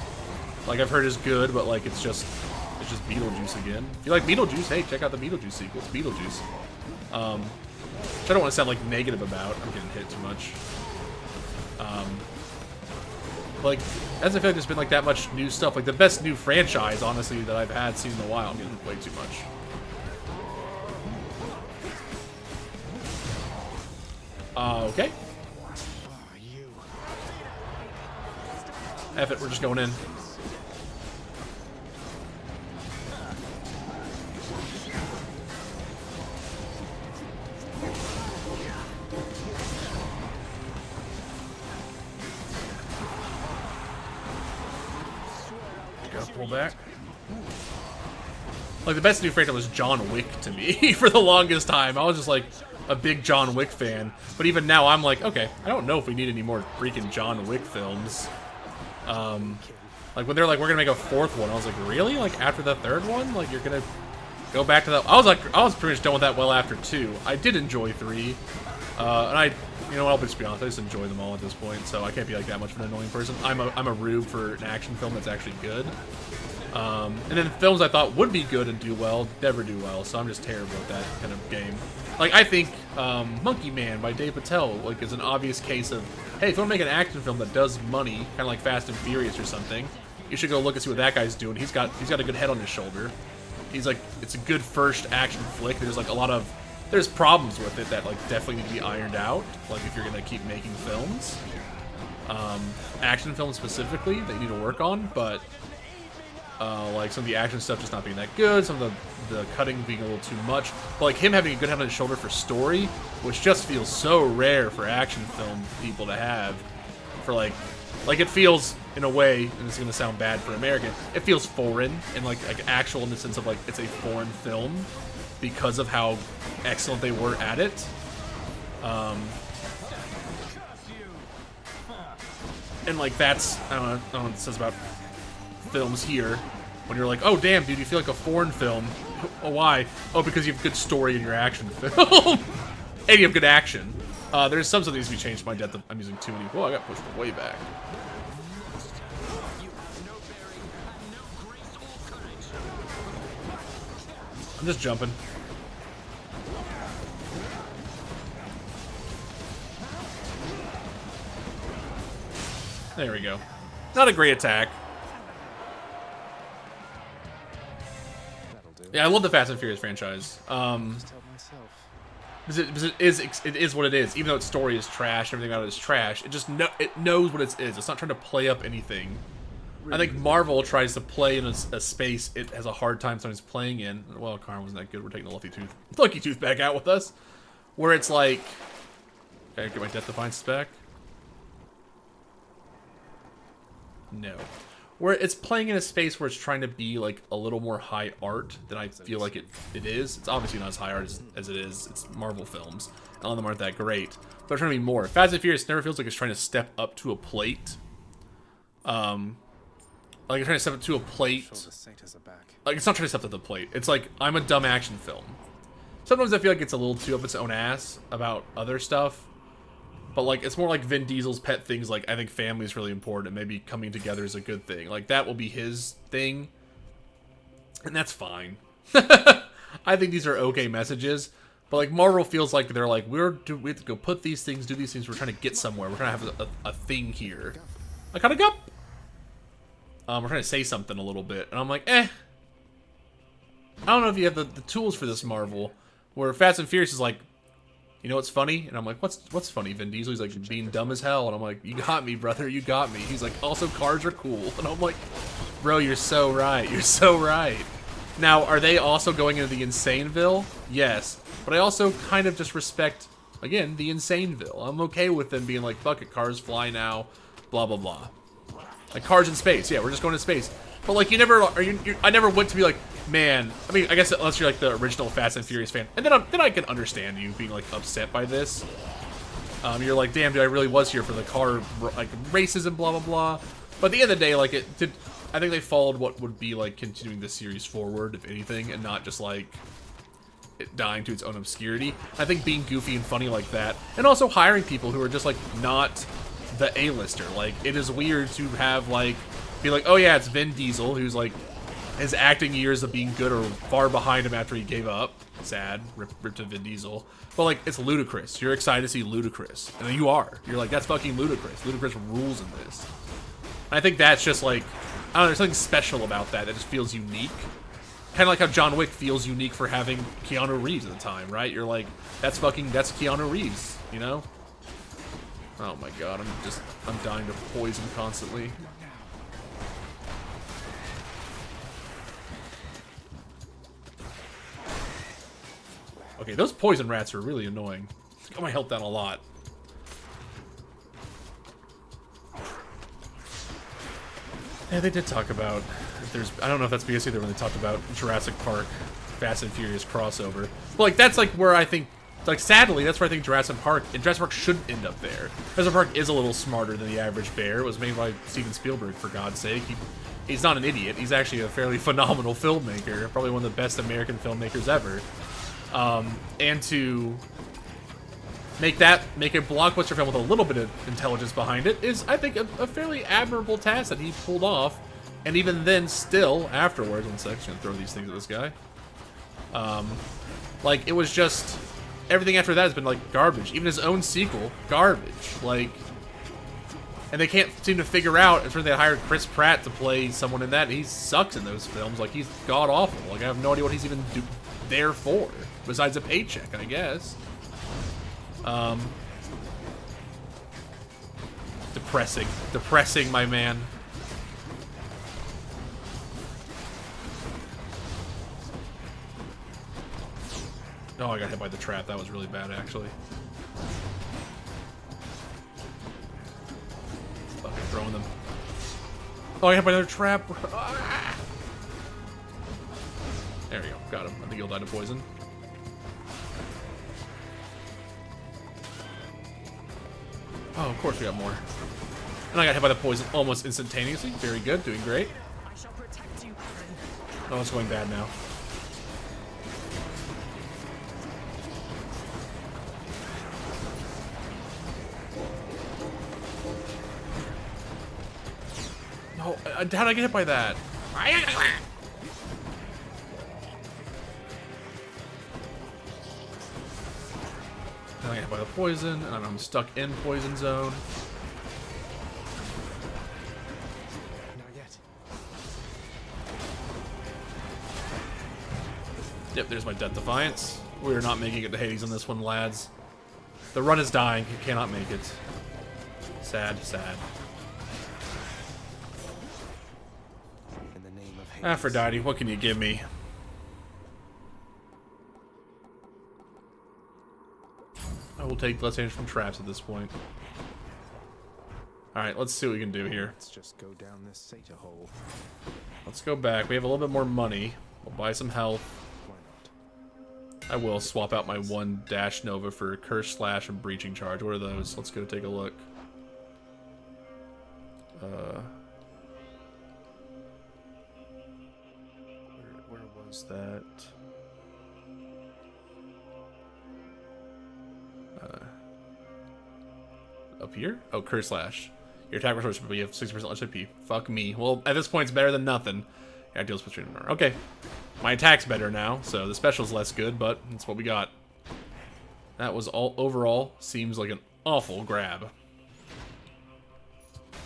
like, I've heard is good, but like it's just Beetlejuice again. If you like Beetlejuice, hey, check out the Beetlejuice sequel. It's Beetlejuice. Which I don't want to sound like negative about. I'm getting hit too much. Like, as I feel like there's been like that much new stuff. Like the best new franchise, honestly, that I've had seen in a while. I'm getting way too much. Okay. F it, we're just going in. Gotta pull back. Like, the best new franchise was John Wick to me for the longest time. I was just like a big John Wick fan. But even now, I'm like, okay, I don't know if we need any more freaking John Wick films. Like, when they're like, we're gonna make a fourth one, I was like, really? Like, after the third one? Like, you're gonna go back to that? I was pretty much done with that well after 2. I did enjoy 3. And you know, I'll just be honest, I just enjoy them all at this point, so I can't be like that much of an annoying person. I'm a rube for an action film that's actually good. And then films I thought would be good and do well, never do well, so I'm just terrible at that kind of game. Like, I think Monkey Man by Dave Patel, like, is an obvious case of, hey, if you want to make an action film that does money, kind of like Fast and Furious or something, you should go look and see what that guy's doing. He's got a good head on his shoulder. He's like, it's a good first action flick. There's like there's problems with it that like definitely need to be ironed out. Like, if you're gonna keep making films, action films specifically that you need to work on, but like some of the action stuff just not being that good, some of the cutting being a little too much. But like him having a good head on his shoulder for story, which just feels so rare for action film people to have. For like it feels in a way, and it's gonna sound bad for American, it feels foreign and like actual in the sense of like it's a foreign film because of how excellent they were at it. And like that's I don't know what it says about films here. When you're like, oh damn, dude, you feel like a foreign film. Oh, why? Oh, because you have good story in your action film. And you have good action. There's some that needs to be changed. My depth. I'm using too many. Whoa, I got pushed way back. I'm just jumping. There we go. Not a great attack. Yeah, I love the Fast and Furious franchise. Because it is what it is. Even though its story is trash, everything about it is trash. It just it knows what it is. It's not trying to play up anything. I think Marvel tries to play in a space it has a hard time sometimes playing in. Well, Karn wasn't that good. We're taking the Lucky Tooth back out with us. Where it's like... Can I get my Death Defiance back? No. Where it's playing in a space where it's trying to be like a little more high art than I feel like it is. It's obviously not as high art as it is. It's Marvel films. A lot of them aren't that great. But it's trying to be more. Fast and Furious never feels like it's trying to step up to a plate. Like it's trying to step up to a plate. Like it's not trying to step up to the plate. It's like, I'm a dumb action film. Sometimes I feel like it's a little too up its own ass about other stuff. But, like, it's more like Vin Diesel's pet things, like, I think family is really important, and maybe coming together is a good thing. Like, that will be his thing, and that's fine. I think these are okay messages, but, like, Marvel feels like they're like, we have to go put these things, do these things, we're trying to get somewhere, we're trying to have a thing here. I got a gup! We're trying to say something a little bit, and I'm like, I don't know if you have the tools for this, Marvel, where Fast and Furious is like, you know what's funny? And I'm like, what's funny, Vin Diesel? He's like, being dumb as hell. And I'm like, you got me, brother, you got me. He's like, also, cars are cool. And I'm like, bro, you're so right. You're so right. Now, are they also going into the Insaneville? Yes. But I also kind of just respect, again, the Insaneville. I'm okay with them being like, fuck it, cars fly now, blah, blah, blah. Like, cars in space. Yeah, we're just going to space. But, like, you never, I never went to be like, man, I mean, I guess unless you're, like, the original Fast and Furious fan. And then I can understand you being, like, upset by this. You're like, damn, dude, I really was here for the car, like, races and blah, blah, blah. But at the end of the day, like, I think they followed what would be, like, continuing the series forward, if anything, and not just, like, it dying to its own obscurity. I think being goofy and funny like that, and also hiring people who are just, like, not the A-lister. Like, it is weird to have, like, be like, oh yeah, it's Vin Diesel, who's like, his acting years of being good are far behind him after he gave up. Sad, rip to Vin Diesel. But like, it's Ludacris. You're excited to see Ludacris. And you are. You're like, that's fucking Ludacris. Ludacris rules in this. And I think that's just like, I don't know, there's something special about that just feels unique. Kind of like how John Wick feels unique for having Keanu Reeves at the time, right? You're like, that's Keanu Reeves, you know? Oh my god, I'm dying to poison constantly. Okay, those poison rats are really annoying. Got my health down a lot. Yeah, they did talk about I don't know if that's BS either when they talked about Jurassic Park, Fast and Furious crossover. But like that's like where I think, like sadly, that's where I think Jurassic Park shouldn't end up there. Jurassic Park is a little smarter than the average bear. It was made by Steven Spielberg, for God's sake. He's not an idiot. He's actually a fairly phenomenal filmmaker, probably one of the best American filmmakers ever. And to make a blockbuster film with a little bit of intelligence behind it is, I think, a fairly admirable task that he pulled off. And even then, still, afterwards, one sec, I'm just gonna throw these things at this guy. Like, it was just, everything after that has been, like, garbage. Even his own sequel, garbage. Like, and they can't seem to figure out, in they hired Chris Pratt to play someone in that, and he sucks in those films. Like, he's god-awful. Like, I have no idea what he's even there for, besides a paycheck, I guess. Depressing, my man. Oh, I got hit by the trap. That was really bad, actually. Fucking throwing them. Oh, I got hit by another trap. Ah! There we go. Got him. I think he'll die to poison. Oh, of course we got more. And I got hit by the poison almost instantaneously. Very good. Doing great. Oh, it's going bad now. No, how did I get hit by that? I got hit by the poison, and I'm stuck in poison zone. Not yet. Yep, there's my Death Defiance. We are not making it to Hades on this one, lads. The run is dying. You cannot make it. Sad, sad. Aphrodite, what can you give me? I will take less damage from traps at this point. Alright, let's see what we can do here. Let's just go down this Sata hole. Let's go back. We have a little bit more money. We'll buy some health. Why not? I will swap out my 1 Dash Nova for Curse Slash and Breaching Charge. What are those? Let's go take a look. Where was that? Up here? Oh, Curse Slash. Your attack restores, but you have 60% less HP. Fuck me. Well, at this point, it's better than nothing. Yeah, deals with treatment. Okay. My attack's better now, so the special's less good, but that's what we got. That was all overall. Seems like an awful grab.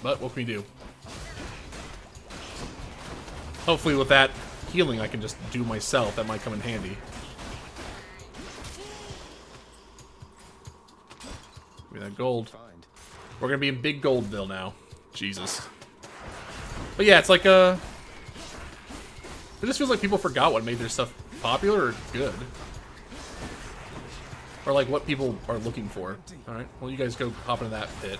But what can we do? Hopefully with that healing I can just do myself. That might come in handy. Give me that gold. We're gonna be in Big Goldville now. Jesus. But yeah, it's like it just feels like people forgot what made their stuff popular or good. Or like what people are looking for. Alright, well you guys go hop into that pit.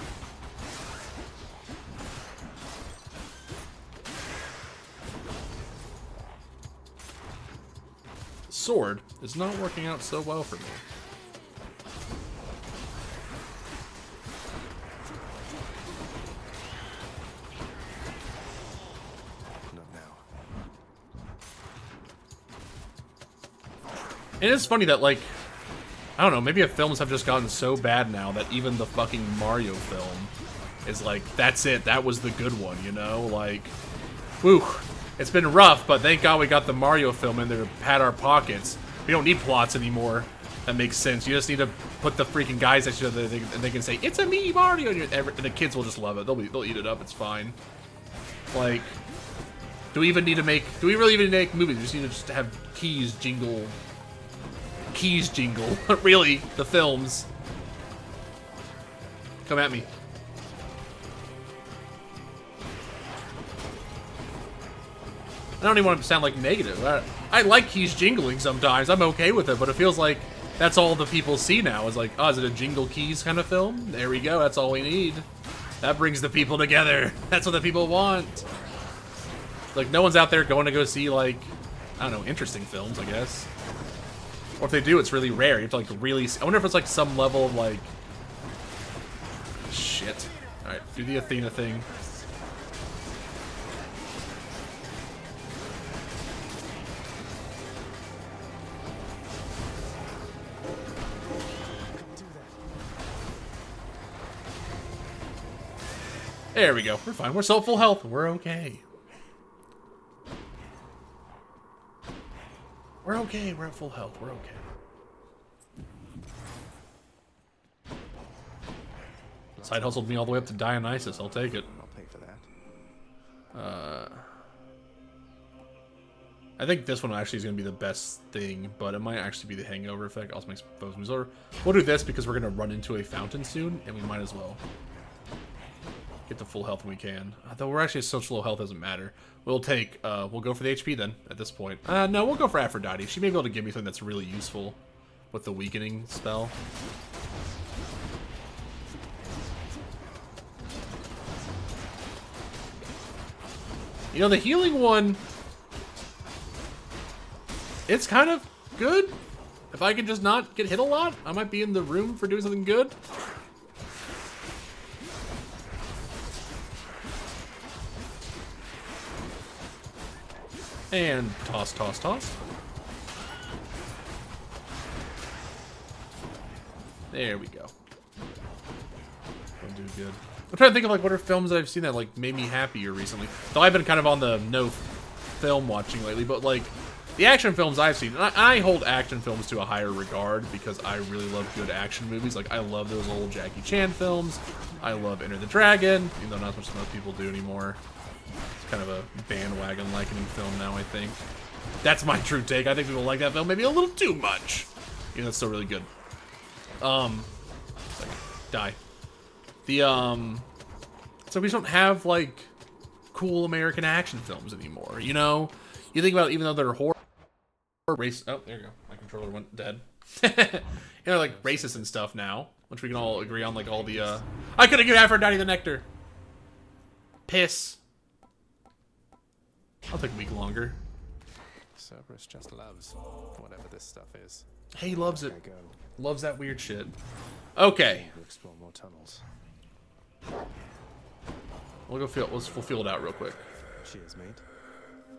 Sword is not working out so well for me. And it's funny that, like, I don't know, maybe films have just gotten so bad now that even the fucking Mario film is like, that's it, that was the good one, you know? Like, whew, it's been rough, but thank God we got the Mario film in there to pad our pockets. We don't need plots anymore. That makes sense. You just need to put the freaking guys at you and they can say, it's a me, Mario, and the kids will just love it. They'll eat it up, it's fine. Like, do we really even need to make movies? We just need to just have keys jingle, really, the films. Come at me. I don't even want to sound like negative. I like keys jingling sometimes. I'm okay with it, but it feels like that's all the people see now. Is like, oh, is it a jingle keys kind of film? There we go. That's all we need. That brings the people together. That's what the people want. Like, no one's out there going to go see, like, I don't know, interesting films, I guess. Or if they do, it's really rare. You have to, like, really... I wonder if it's, like, some level of, like... Shit. Alright, do the Athena thing. There we go. We're fine. We're so full health. We're okay. We're okay. We're at full health. We're okay. Side hustled me all the way up to Dionysus. I'll take it. I'll pay for that. I think this one actually is going to be the best thing, but it might actually be the hangover effect. Also makes both moves over. We'll do this because we're going to run into a fountain soon, and we might as well get to full health when we can. Though we're actually at such low health, doesn't matter. We'll go for the HP then, at this point. No, we'll go for Aphrodite. She may be able to give me something that's really useful with the weakening spell. You know, the healing one, it's kind of good. If I can just not get hit a lot, I might be in the room for doing something good. And toss, toss, toss. There we go. I'll do good. I'm trying to think of like what are films that I've seen that like made me happier recently. Though I've been kind of on the no film watching lately, but like the action films I've seen, and I hold action films to a higher regard because I really love good action movies. Like I love those old Jackie Chan films. I love Enter the Dragon, even though not as much as most people do anymore. It's kind of a bandwagon likening film now, I think. That's my true take. I think people like that film maybe a little too much. You know, it's still really good. Die. The, so we just don't have, like, cool American action films anymore. You know, you think about it, even though they're horror race. Oh, there you go. My controller went dead. You know, like racist and stuff now, which we can all agree on. Like all the I could have given Aphrodite the nectar. Piss. I'll take a week longer. Cerberus just loves whatever this stuff is. He loves it. Loves that weird shit. Okay. To explore more tunnels. We'll fill it out real quick. Cheers, mate.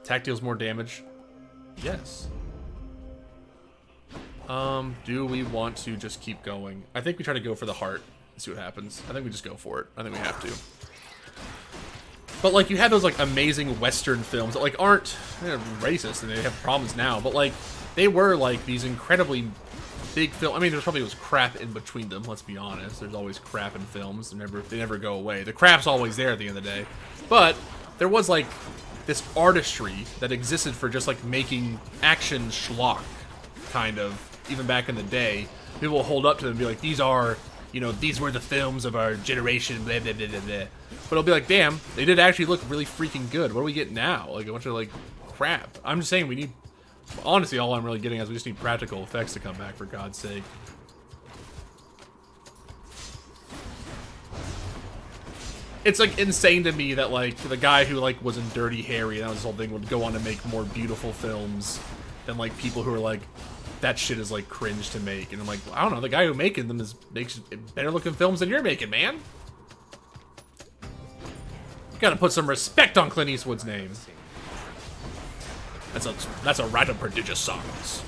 Attack deals more damage. Yes. Do we want to just keep going? I think we try to go for the heart and see what happens. I think we just go for it. I think we have to. But like you have those like amazing Western films that like aren't racist and they have problems now, but like they were like these incredibly big film. I mean, there's probably was crap in between them. Let's be honest. There's always crap in films. They never go away. The crap's always there at the end of the day. But there was like this artistry that existed for just like making action schlock, kind of. Even back in the day, people will hold up to them and be like, "These are, you know, these were the films of our generation." Blah blah blah blah blah. But it'll be like, "Damn, they did actually look really freaking good." What do we get now? Like a bunch of like crap. I'm just saying we need. Honestly, all I'm really getting is we just need practical effects to come back, for God's sake. It's like insane to me that like the guy who like was in Dirty Harry and that was his whole thing would go on to make more beautiful films than like people who are like, that shit is like cringe to make. And I'm like, I don't know, the guy who making them makes better looking films than you're making, man. You gotta put some respect on Clint Eastwood's name. That's a right of prodigious songs.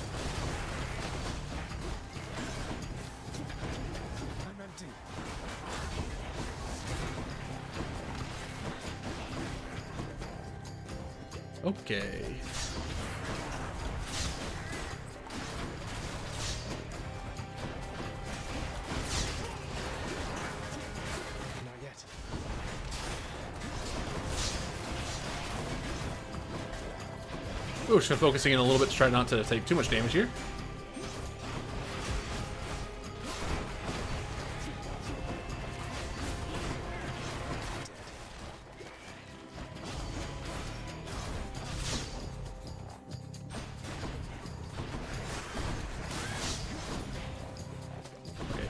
Okay. Not yet. Ooh, just focusing in a little bit to try not to take too much damage here.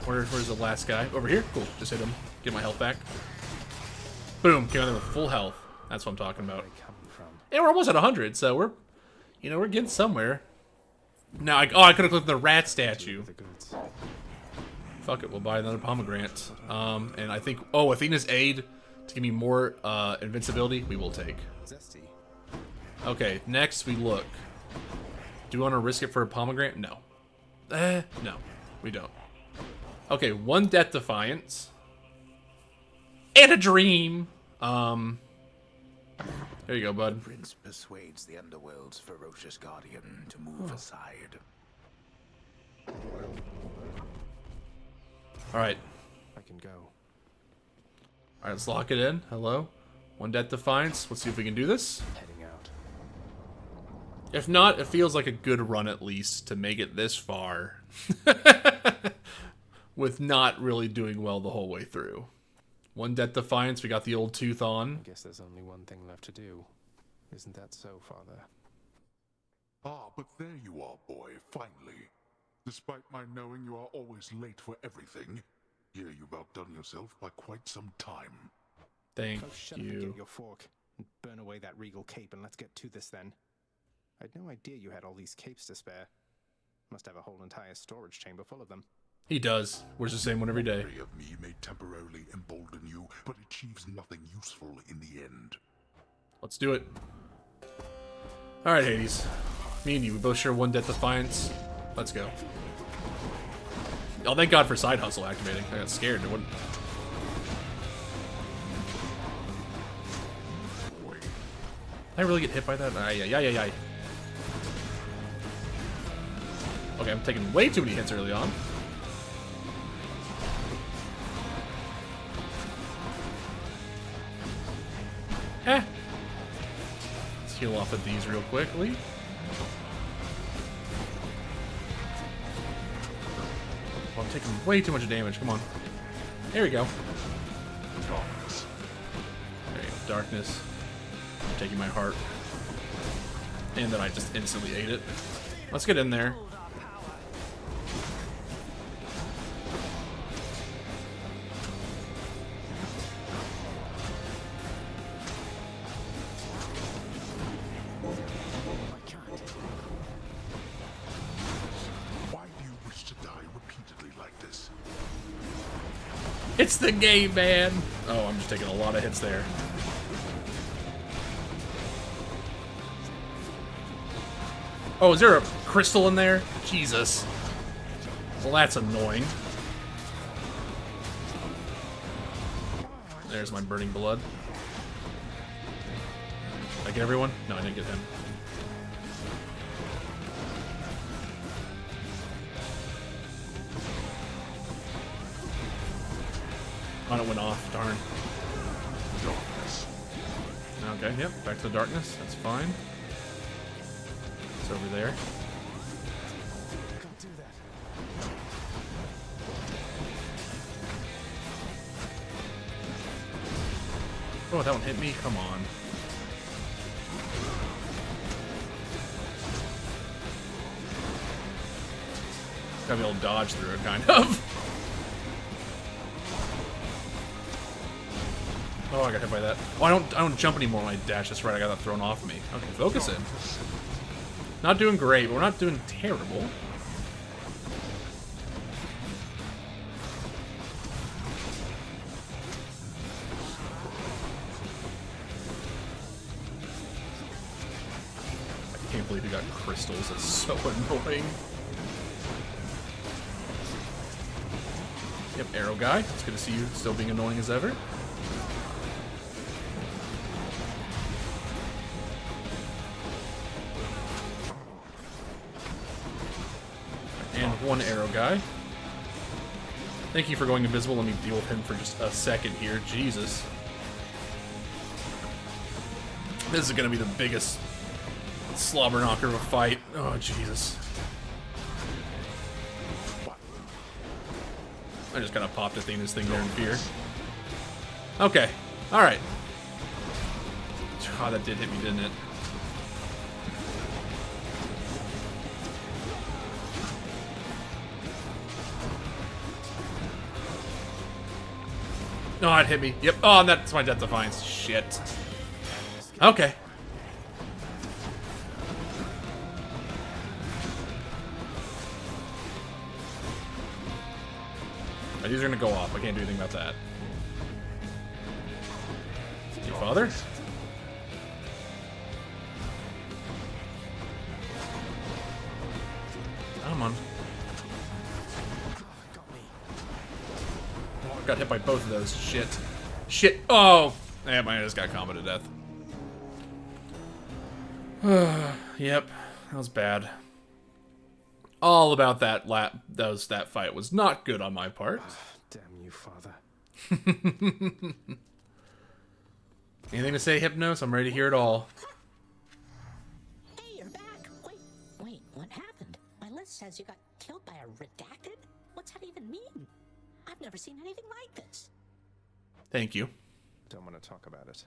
Where's the last guy? Over here? Cool. Just hit him. Get my health back. Boom. Came out there with full health. That's what I'm talking about. And we're almost at 100, so we're getting somewhere. Now, I could have clicked the rat statue. Fuck it, we'll buy another pomegranate. And I think, Athena's aid to give me more invincibility, we will take. Okay, next we look. Do we want to risk it for a pomegranate? No. No, we don't. Okay, 1 Death Defiance. And a dream. There you go, bud. The prince persuades the underworld's ferocious guardian to move aside. Alright. I can go. Alright, let's lock it in. Hello. 1 Death Defiance. Let's see if we can do this. Heading out. If not, it feels like a good run at least to make it this far. With not really doing well the whole way through. 1 Death Defiance, we got the old tooth on. I guess there's only one thing left to do. Isn't that so, Father? Ah, but there you are, boy, finally. Despite my knowing you are always late for everything, here you've outdone yourself by quite some time. Thank Shut up and you. get your fork. And burn away that regal cape and let's get to this then. I'd no idea you had all these capes to spare. Must have a whole entire storage chamber full of them. He does. Wears the same one every day. Memory of me may temporarily embolden you, but achieves nothing useful in the end. Let's do it. Alright, Hades. Me and you, we both share 1 Death Defiance. Let's go. Oh, thank God for Side Hustle activating. I got scared. It wouldn't. Did I really get hit by that? Yeah. Okay, I'm taking way too many hits early on. Let's heal off of these real quickly. Oh, I'm taking way too much damage. Come on. There we go. There you go. Darkness. taking my heart. And then I just instantly ate it. Let's get in there. Why do you wish to die repeatedly like this? It's the game, man! Oh, I'm just taking a lot of hits there. Oh, is there a crystal in there? Jesus. Well, that's annoying. There's my burning blood. Did I get everyone? No, I didn't get him. Oh, it went off. Darn. Darkness. Okay, yep. Back to the darkness. That's fine. It's over there. Can't do that. Oh, that one hit me? Come on. Gotta be able to dodge through it, kind of. Oh, I got hit by that. Oh, I don't jump anymore when I dash. That's right, I got that thrown off me. Okay, focus in. Not doing great, but we're not doing terrible. I can't believe we got crystals. That's so annoying. Yep, arrow guy. It's good to see you still being annoying as ever. And one arrow guy. Thank you for going invisible. Let me deal with him for just a second here. Jesus. This is going to be the biggest slobber knocker of a fight. Oh, Jesus. I just kind of popped Athena's thing there in fear. Okay. Alright. Oh, that did hit me, didn't it? No, it hit me. Yep. Oh, and that's my Death Defiance. Shit. Okay. These are gonna go off. I can't do anything about that. Your father? Come on. Got hit by both of those. Shit. Shit. Oh! Damn, I just got combo to death. Yep. That was bad. All about that that fight was not good on my part. Damn you, father. Anything to say, Hypnos? I'm ready to hear it all. Hey, you're back. Wait, what happened? My list says you got killed by a redacted? What's that even mean? I've never seen anything like this. Thank you. Don't want to talk about it.